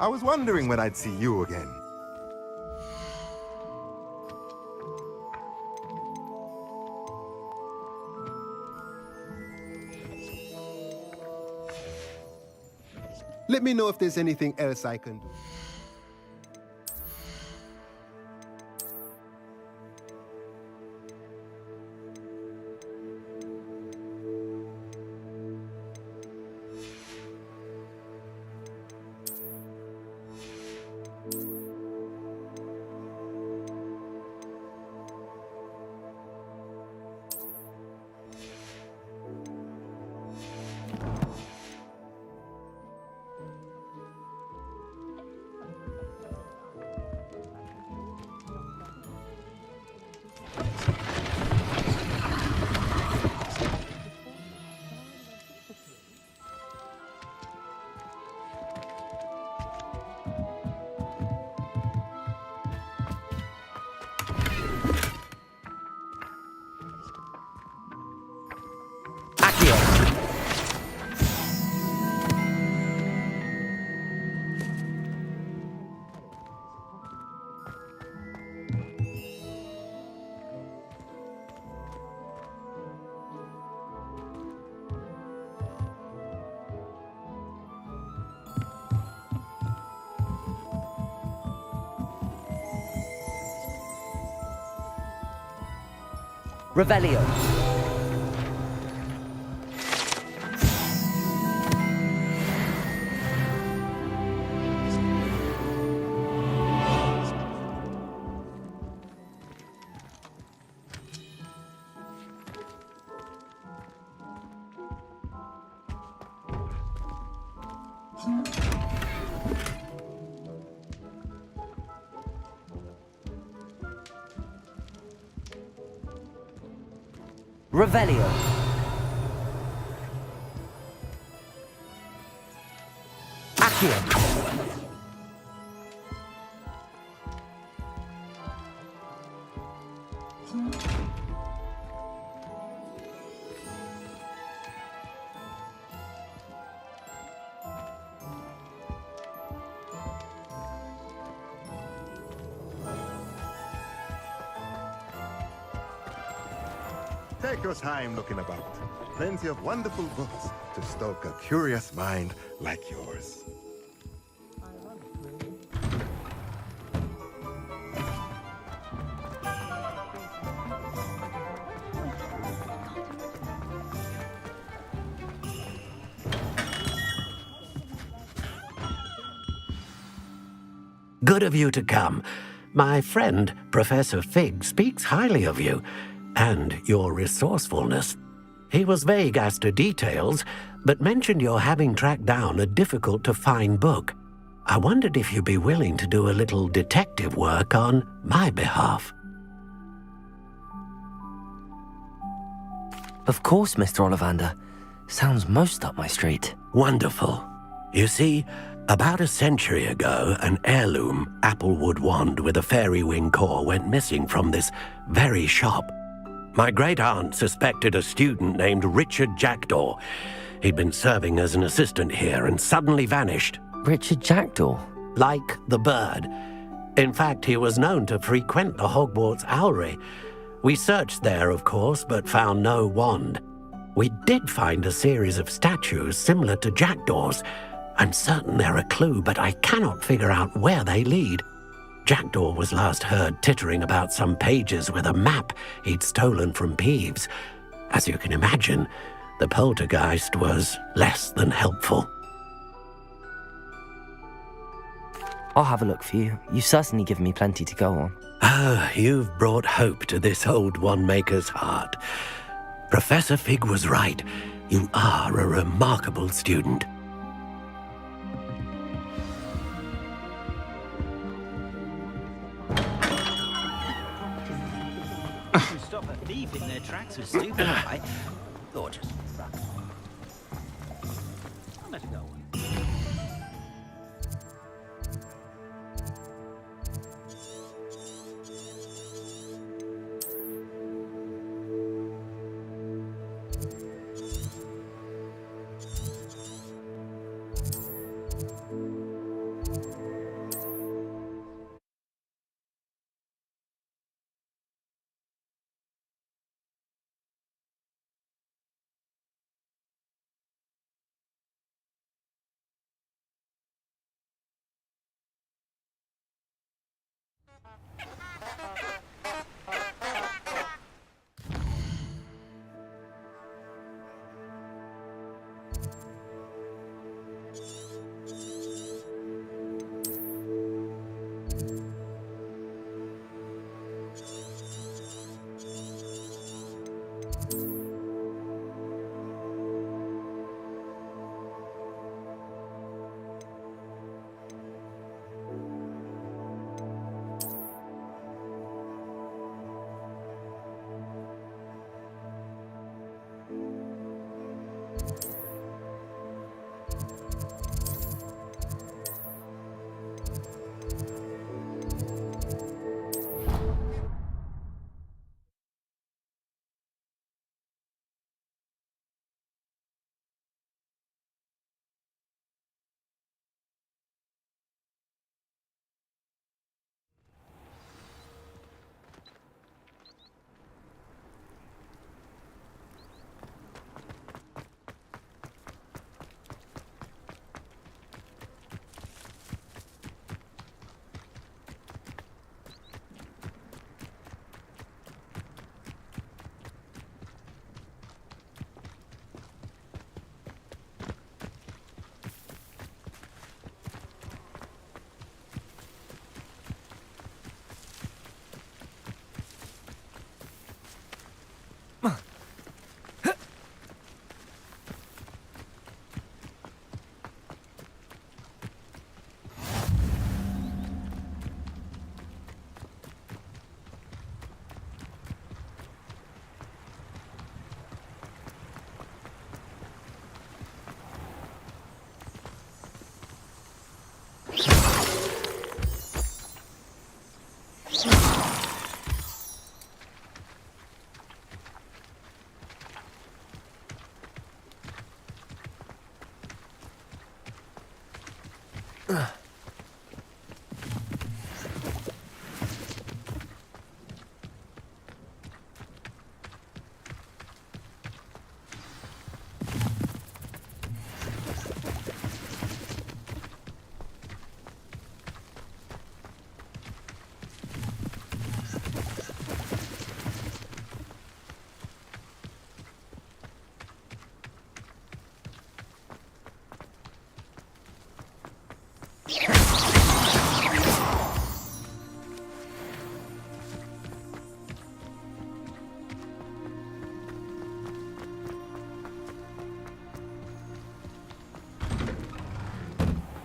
I was wondering when I'd see you again. Let me know if there's anything else I can do. Revelio. Revelio. Accio. Take your time looking about. Plenty of wonderful books to stoke a curious mind like yours. Good of you to come. My friend, Professor Fig, speaks highly of you and your resourcefulness. He was vague as to details, but mentioned your having tracked down a difficult-to-find book. I wondered if you'd be willing to do a little detective work on my behalf. Of course, Mr. Ollivander. Sounds most up my street. Wonderful. You see, about a century ago, an heirloom applewood wand with a fairy wing core went missing from this very shop. My great-aunt suspected a student named Richard Jackdaw. He'd been serving as an assistant here and suddenly vanished. Richard Jackdaw? Like the bird. In fact, he was known to frequent the Hogwarts Owlry. We searched there, of course, but found no wand. We did find a series of statues similar to jackdaws. I'm certain they're a clue, but I cannot figure out where they lead. Jackdaw was last heard tittering about some pages with a map he'd stolen from Peeves. As you can imagine, the poltergeist was less than helpful. I'll have a look for you. You've certainly given me plenty to go on. Ah, you've brought hope to this old one-maker's heart. Professor Fig was right. You are a remarkable student. Stop a thief in their tracks was stupid, right? Gorgeous. I'll let it go.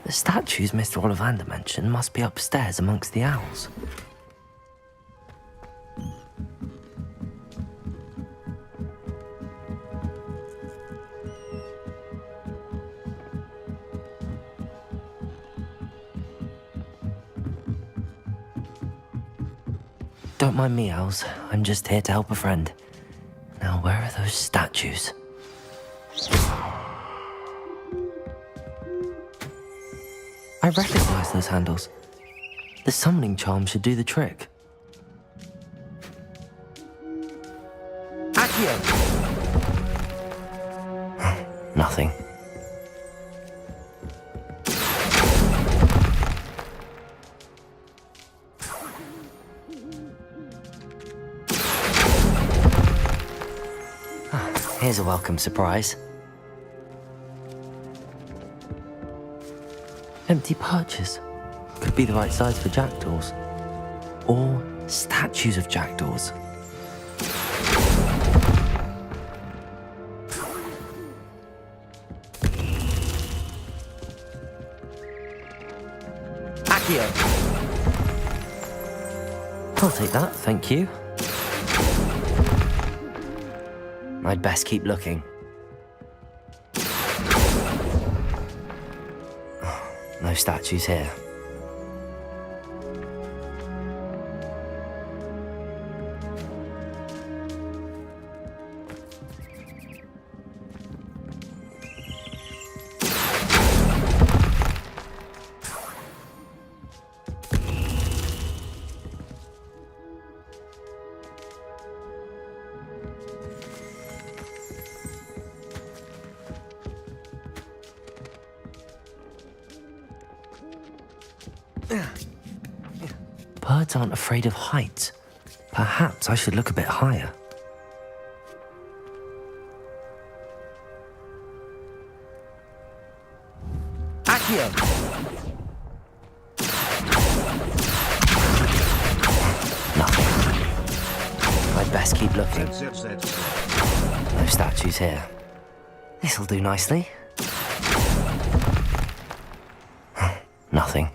The statues Mr. Ollivander mentioned must be upstairs amongst the owls. Don't mind me, owls. I'm just here to help a friend. Now, where are those statues? I recognize those handles. The summoning charm should do the trick. Accio! Nothing. Here's a welcome surprise. Empty perches. Could be the right size for jackdaws. Or statues of jackdaws. Accio! I'll take that, thank you. I'd best keep looking. No statues here. Birds aren't afraid of heights. Perhaps I should look a bit higher. Accio! Nothing. I'd best keep looking. No statues here. This'll do nicely. Nothing.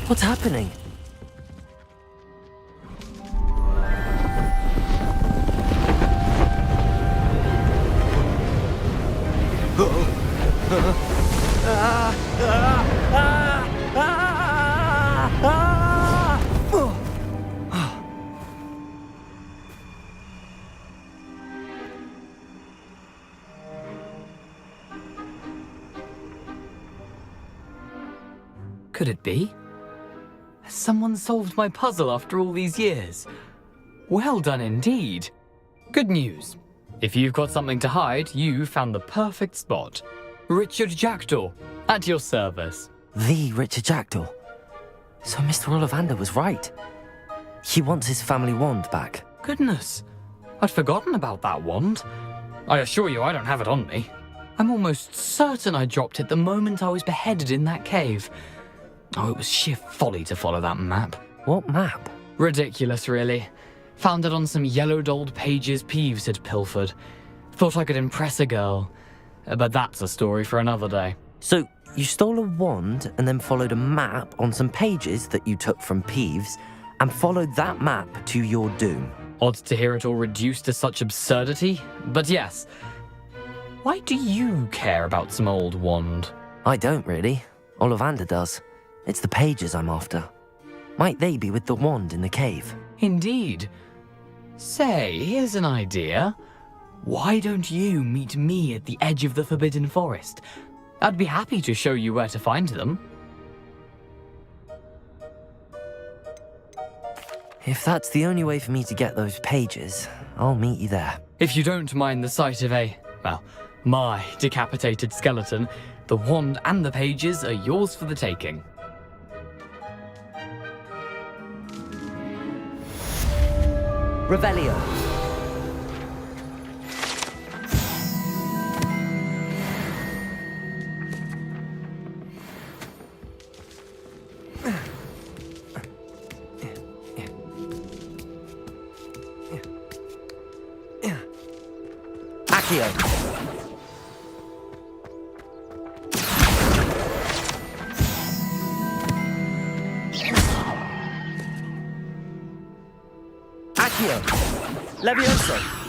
What's happening? Could it be? Has someone solved my puzzle after all these years? Well done indeed. Good news. If you've got something to hide, you found the perfect spot. Richard Jackdaw, at your service. The Richard Jackdaw. So Mr. Ollivander was right. He wants his family wand back. Goodness, I'd forgotten about that wand. I assure you I don't have it on me. I'm almost certain I dropped it the moment I was beheaded in that cave. Oh, it was sheer folly to follow that map. What map? Ridiculous, really. Found it on some yellowed old pages Peeves had pilfered. Thought I could impress a girl. But that's a story for another day. So, you stole a wand and then followed a map on some pages that you took from Peeves and followed that map to your doom. Odd to hear it all reduced to such absurdity, but yes. Why do you care about some old wand? I don't really. Ollivander does. It's the pages I'm after. Might they be with the wand in the cave? Indeed. Say, here's an idea. Why don't you meet me at the edge of the Forbidden Forest? I'd be happy to show you where to find them. If that's the only way for me to get those pages, I'll meet you there. If you don't mind the sight of my decapitated skeleton, the wand and the pages are yours for the taking. Revelio. Accio! Accio! Levioso!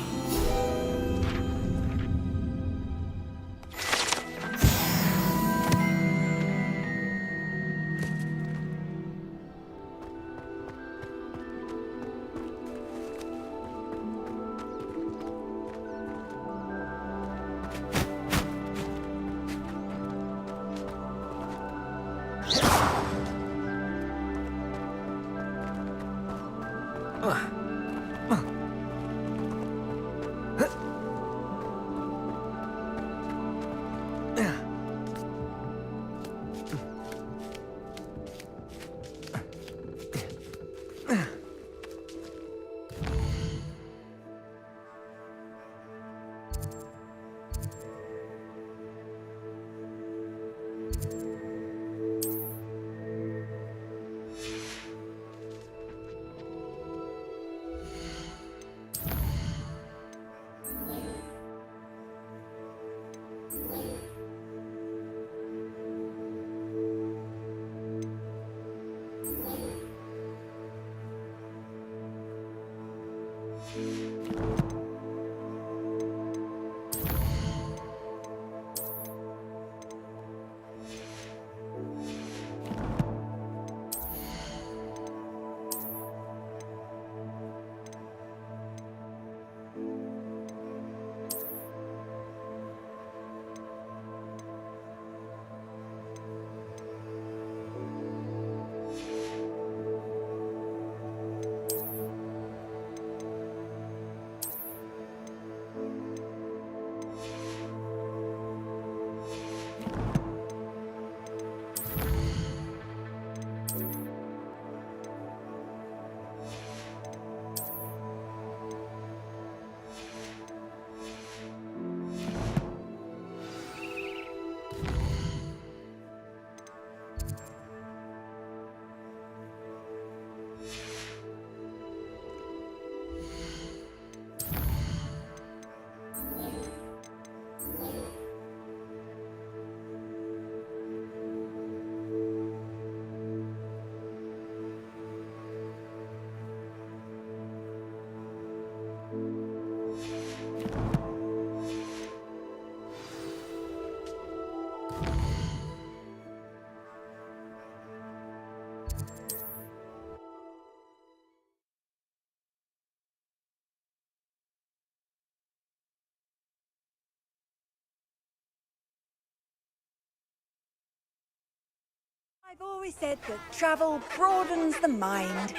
I've always said that travel broadens the mind.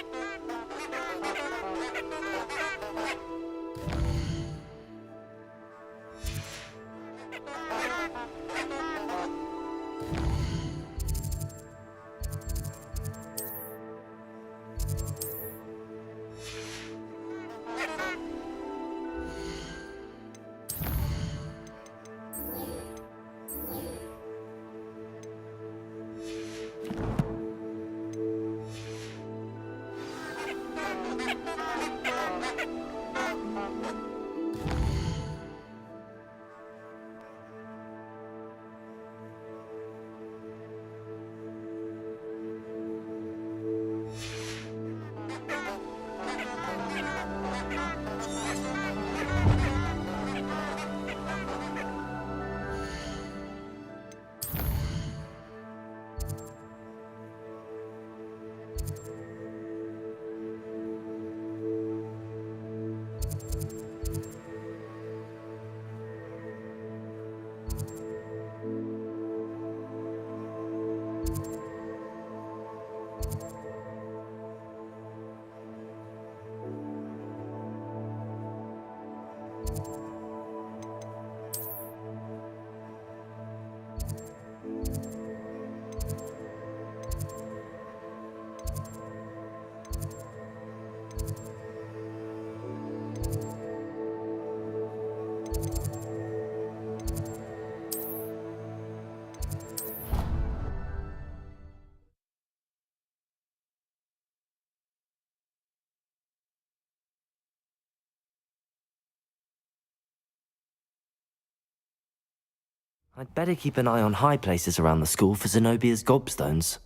I'd better keep an eye on high places around the school for Zenobia's gobstones.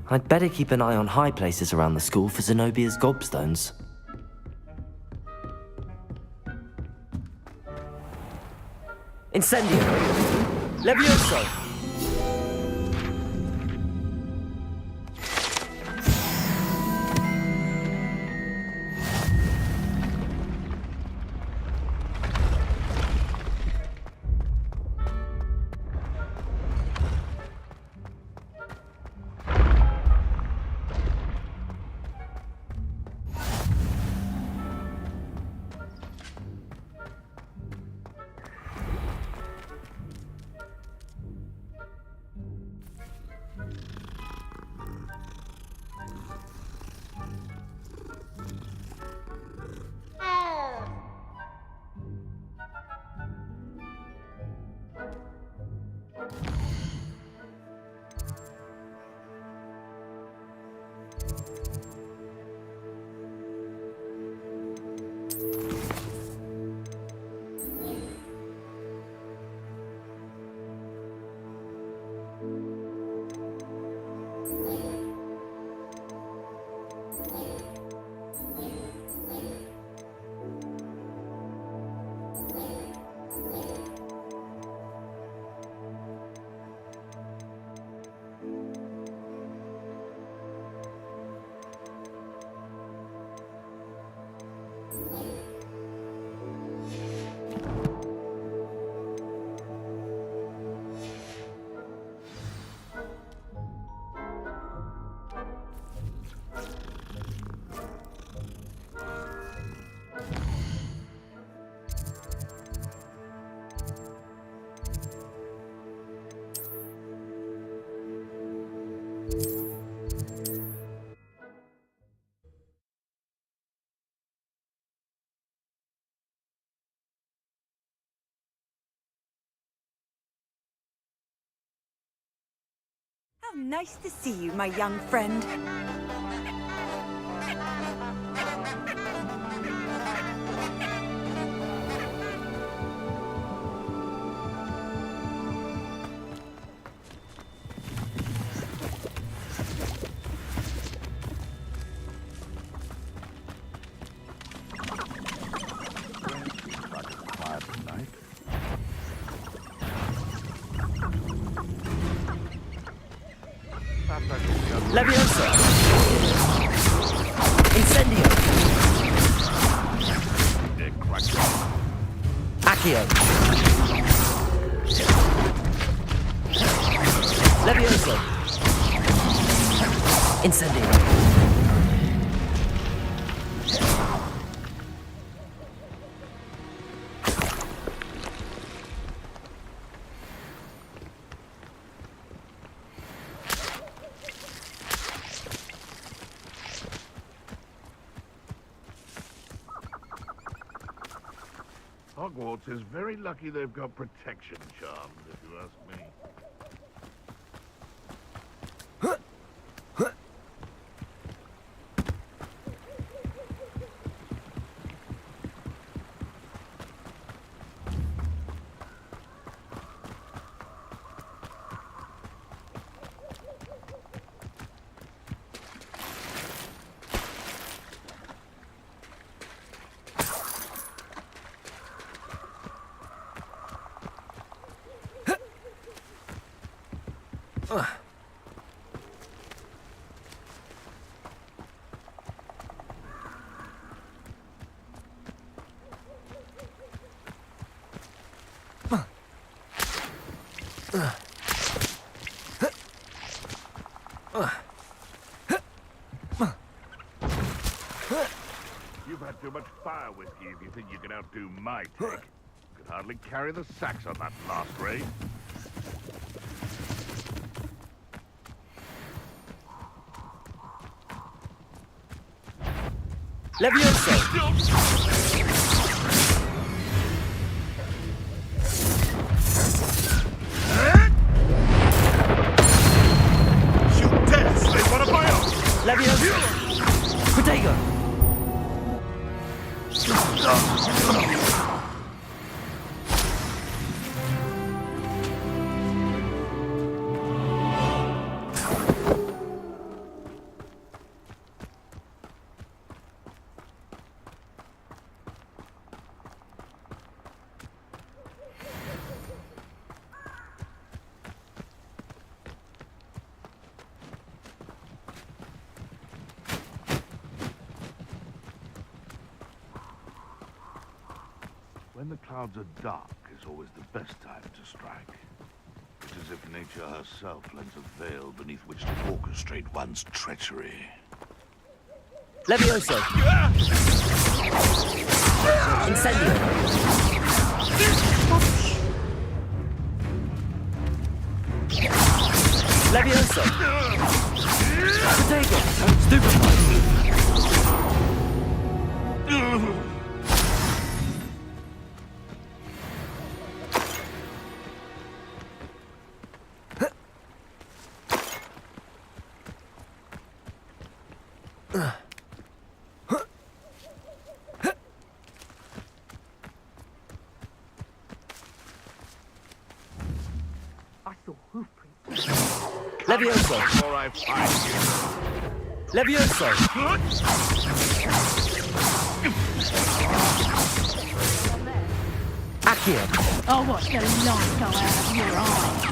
I'd better keep an eye on high places around the school for Zenobia's gobstones. Incendio! Levioso! How nice to see you, my young friend. Levioso! Incendio! Accio! Levioso! Incendio! Hogwarts is very lucky they've got protection charms, if you ask me. You've had too much fire whiskey if you think you can outdo my take. Could hardly carry the sacks on that last raid. Levioso! Shoot dead, slay one of my own! Levioso! Protego! When the clouds are dark is always the best time to strike. It's as if nature herself lends a veil beneath which to orchestrate one's treachery. Levioso! Incendio! Levioso! Protego! Stupefy! Levioso! Before I find you. Levioso! Accio! I'll watch the light go out of your eyes.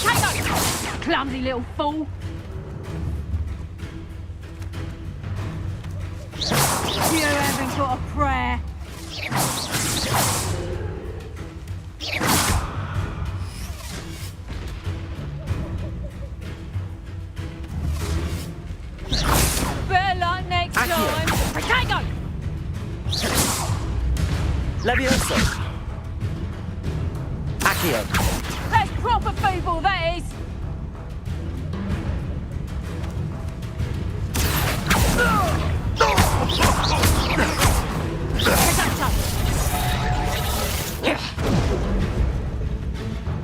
Potato! Clumsy little fool. You haven't got a prayer. Better luck next time. Potato! Levioso! Accio! That's proper feeble, that is.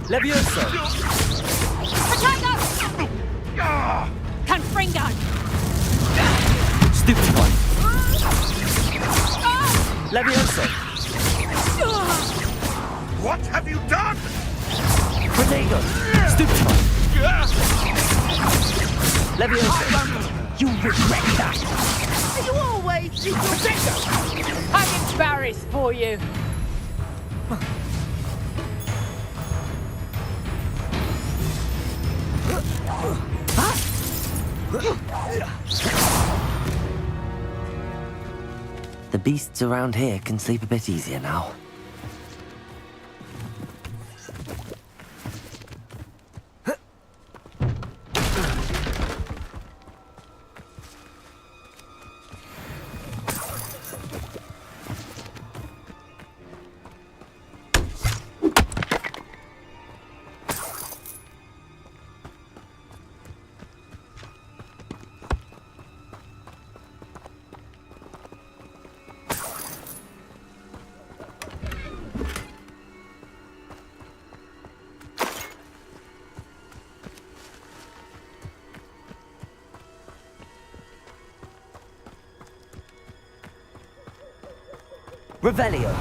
Levioso! Potato! Confringo! Stupefy! Levioso! What have you done? Protego! Stupefy! Levioso! You regret that! You always did your best! I'm embarrassed for you! The beasts around here can sleep a bit easier now. Revelio!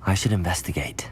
I should investigate.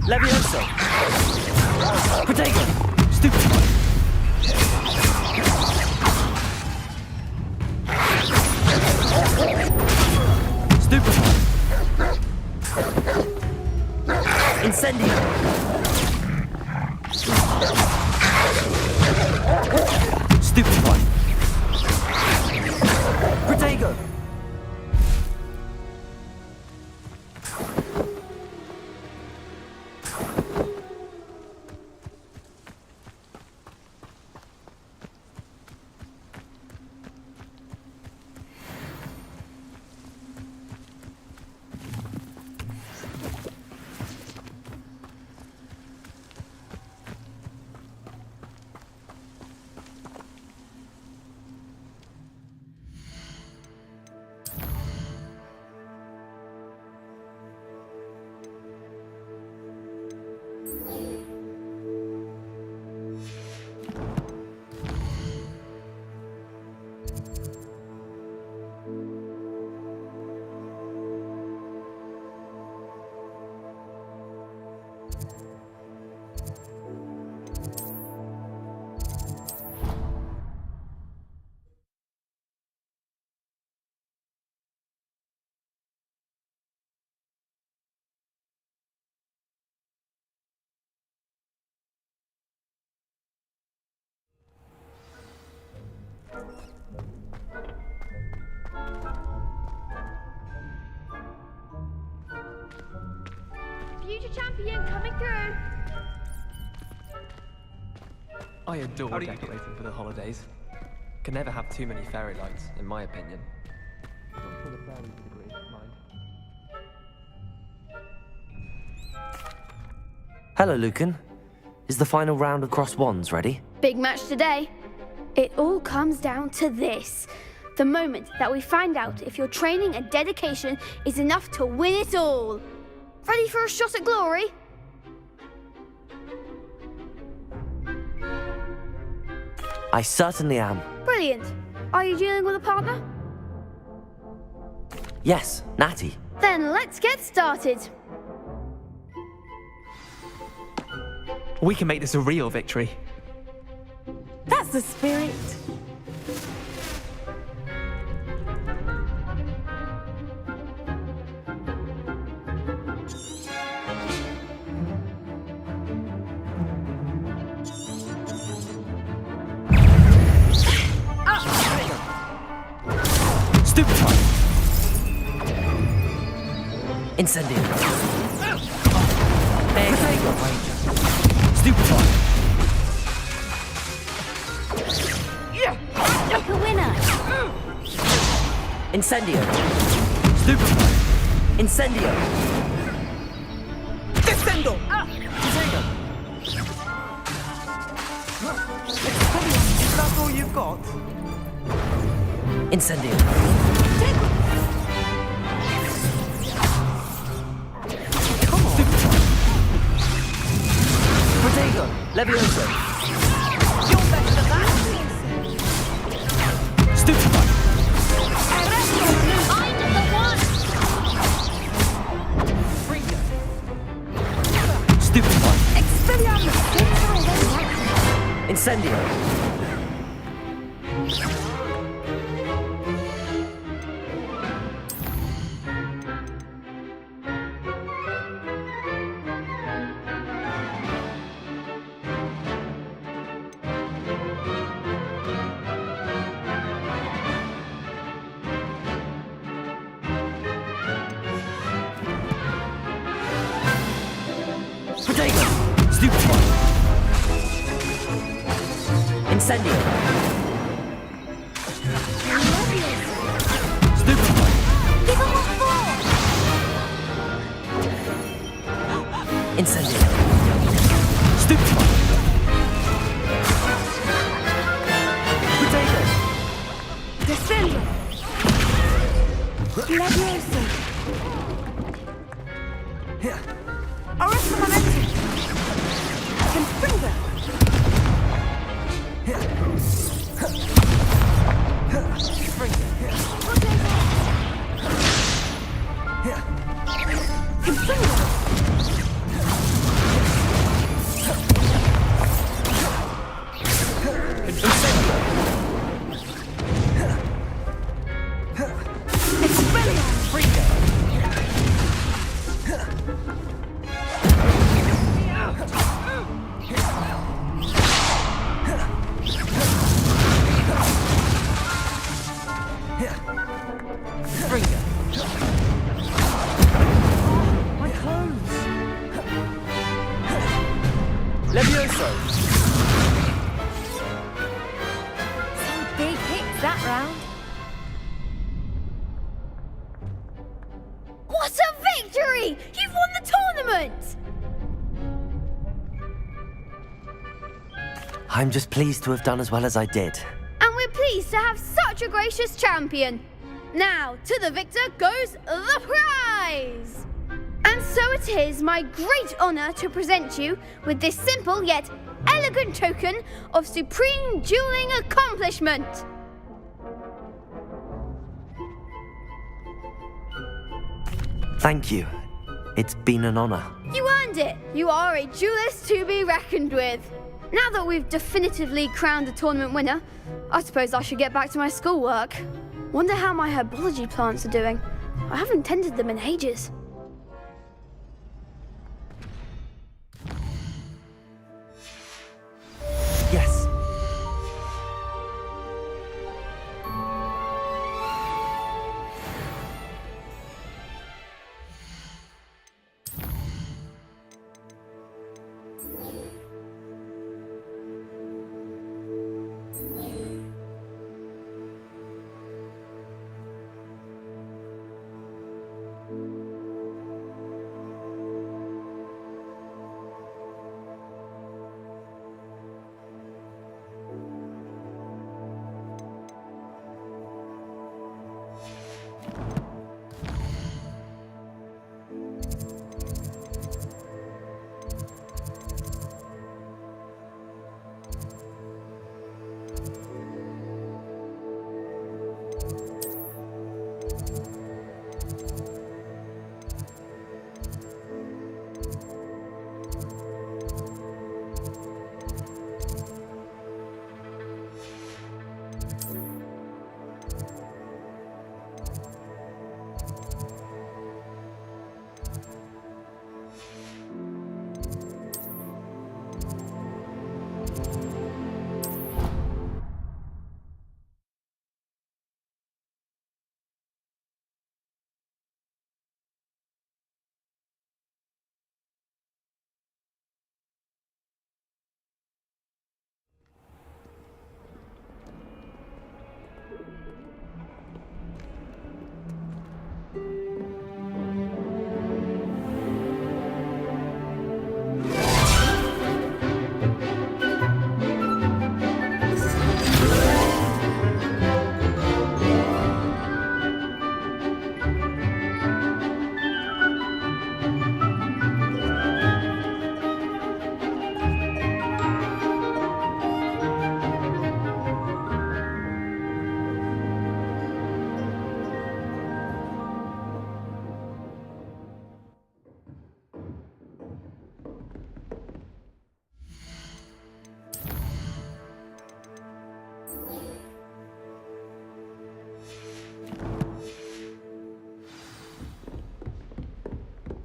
Levioso! Protego! Stupefy! Stupefy! Incendio! Stupefy! Protego! Future champion coming through. I adore decorating for the holidays. Can never have too many fairy lights, in my opinion. Not sure the fairies would agree, mind. Hello, Lucan. Is the final round of cross wands ready? Big match today. It all comes down to this. The moment that we find out if your training and dedication is enough to win it all. Ready for a shot at glory? I certainly am. Brilliant. Are you dealing with a partner? Yes, Natty. Then let's get started. We can make this a real victory. That's the spirit. Stupefy! Incendio! Protego! Stupefy! Like a winner. Incendio! Stupefy! Incendio! Descendo! Protego! Is that all you've got? Incendio! Protego! Levioso! You're better than that! Stupefy! I'm the one. Stupefy! Expelliarmus. Incendio! Protego! Stupefy! Incendio! Stupefy! Give him what for. Incendio! Stupefy! Protego! Descendo. Levioso. Arrest the momentum! Confringo! My clothes. Levioso! Some big hits that round. What a victory! You've won the tournament! I'm just pleased to have done as well as I did. And we're pleased to have such a gracious champion. Now, to the victor goes the prize! And so it is my great honor to present you with this simple yet elegant token of supreme dueling accomplishment. Thank you. It's been an honor. You earned it. You are a duelist to be reckoned with. Now that we've definitively crowned the tournament winner, I suppose I should get back to my schoolwork. Wonder how my herbology plants are doing. I haven't tended them in ages. Yes.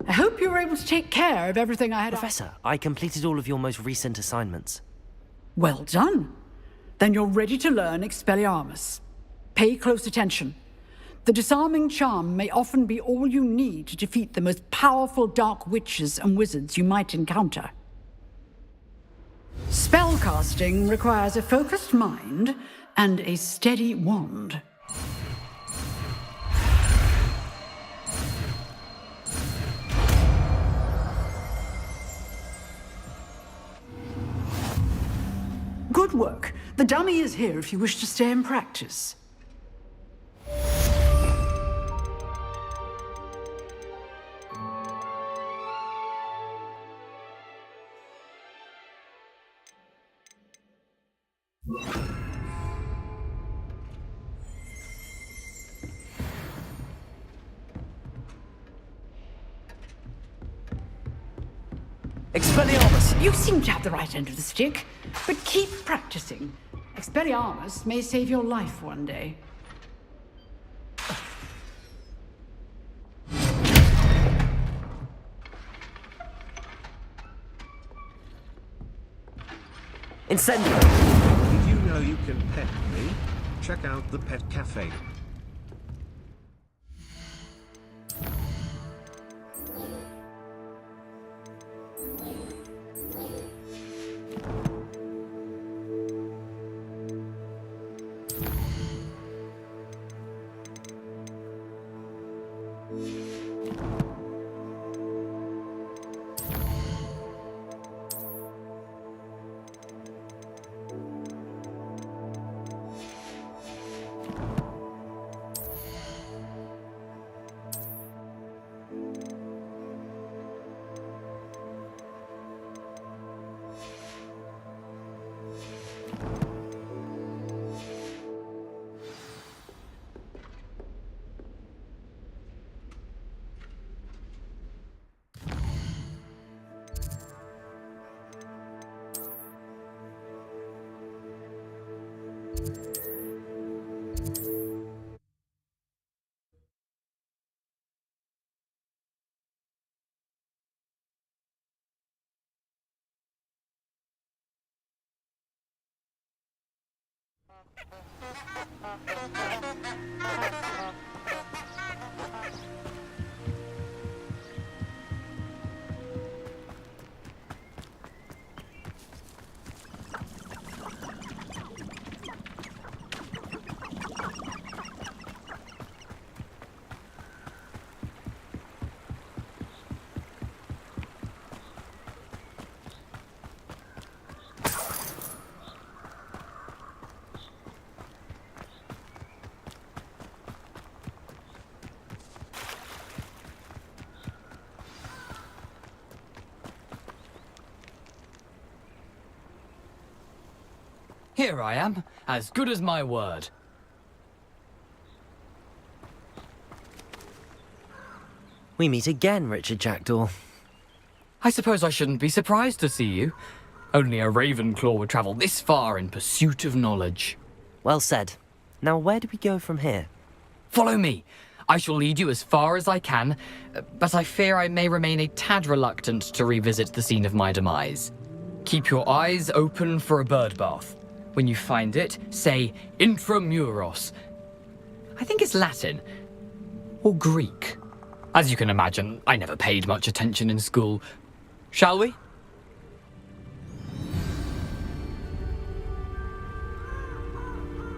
I hope you were able to take care of everything I had. Professor, I completed all of your most recent assignments. Well done. Then you're ready to learn Expelliarmus. Pay close attention. The disarming charm may often be all you need to defeat the most powerful dark witches and wizards you might encounter. Spellcasting requires a focused mind and a steady wand. Good work. The dummy is here if you wish to stay and practice. Expelliarmus! You seem to have the right end of the stick, but keep practicing. Expelliarmus may save your life one day. Incendio! Did you know you can pet me? Check out the Pet Cafe. Here I am, as good as my word. We meet again, Richard Jackdaw. I suppose I shouldn't be surprised to see you. Only a Ravenclaw would travel this far in pursuit of knowledge. Well said. Now where do we go from here? Follow me. I shall lead you as far as I can, but I fear I may remain a tad reluctant to revisit the scene of my demise. Keep your eyes open for a bird bath. When you find it, say intramuros. I think it's Latin. Or Greek. As you can imagine, I never paid much attention in school. Shall we?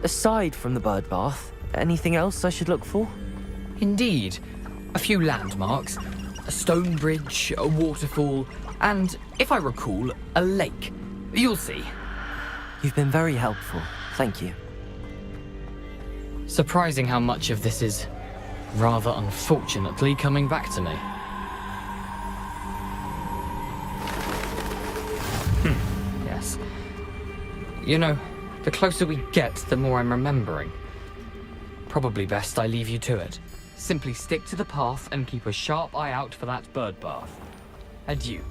Aside from the bird bath, anything else I should look for? Indeed. A few landmarks. A stone bridge, a waterfall, and, if I recall, a lake. You'll see. You've been very helpful. Thank you. Surprising how much of this is, rather unfortunately, coming back to me. Yes. You know, the closer we get, the more I'm remembering. Probably best I leave you to it. Simply stick to the path and keep a sharp eye out for that bird bath. Adieu.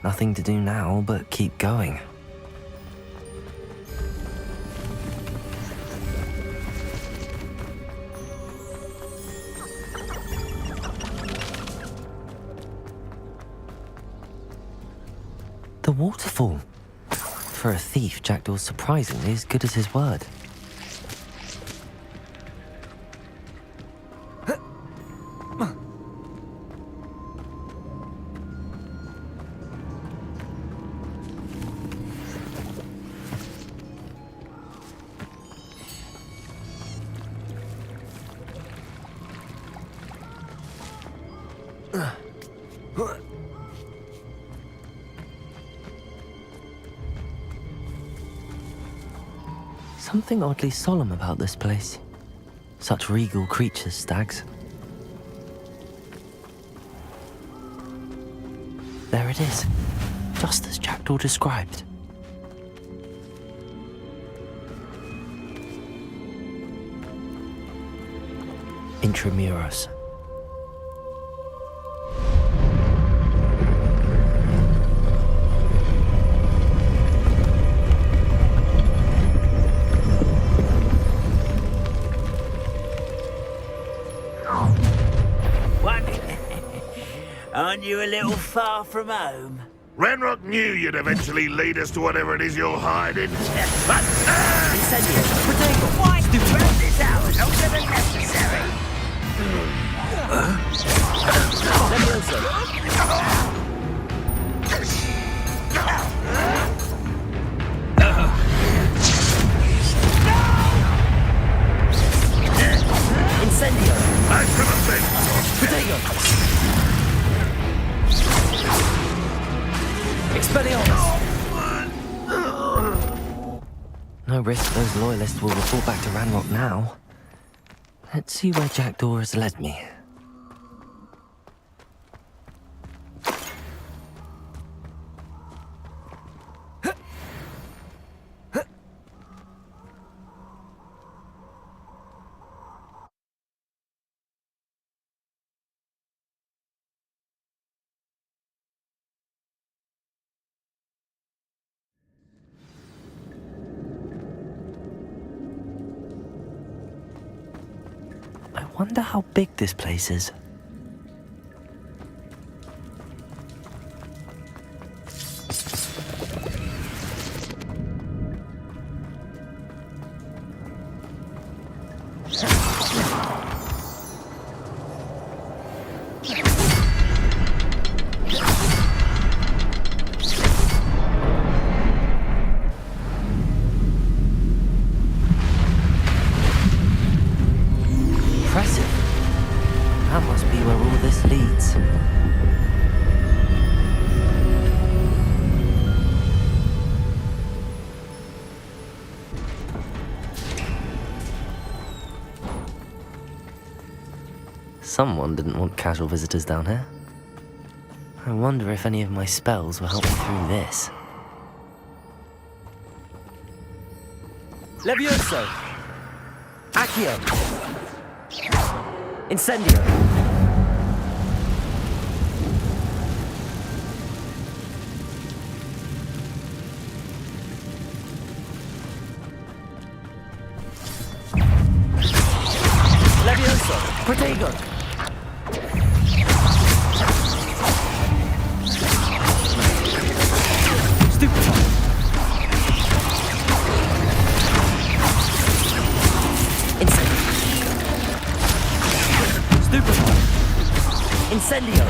Nothing to do now but keep going. waterfall. For a thief, Jackdaw's surprisingly as good as his word. Something oddly solemn about this place. Such regal creatures, stags. There it is, just as Jackdaw described. Intramuros. Aren't you a little far from home? Ranrock knew you'd eventually lead us to whatever it is you're hiding. Incendio! Potato! Why do this out longer than necessary? Incendio! I couldn't think. Potato! Expelliarmus! No risk those loyalists will report back to Ranrock now. Let's see where Jackdaw has led me. I wonder how big this place is. Impressive. That must be where all this leads. Someone didn't want casual visitors down here. I wonder if any of my spells will help me through this. Levioso! Accio! Incendio! Levioso! Protego! Stupefy! Incendio!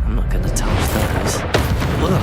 I'm not gonna touch those. Ugh.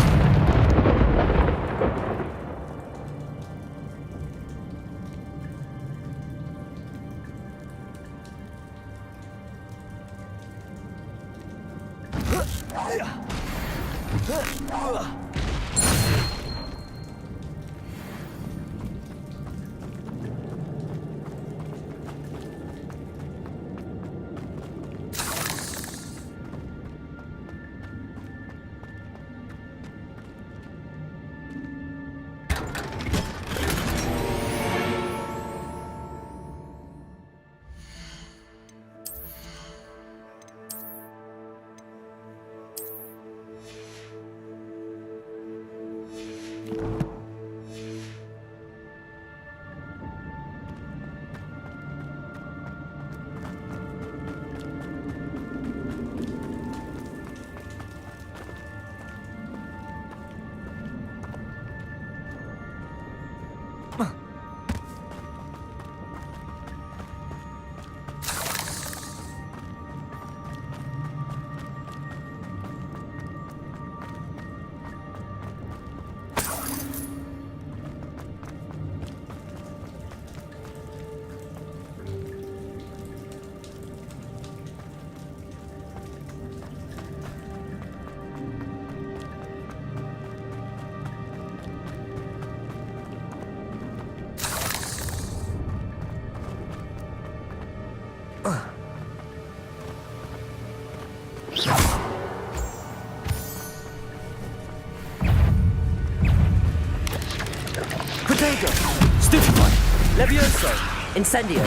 Incendio.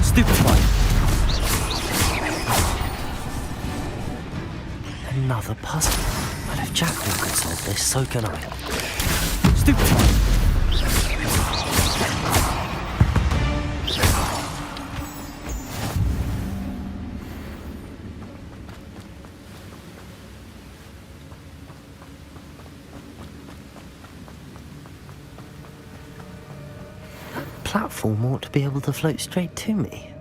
Stupefy. Another puzzle. But if Jackal could solve this, so can I. Stupefy. Platform ought to be able to float straight to me.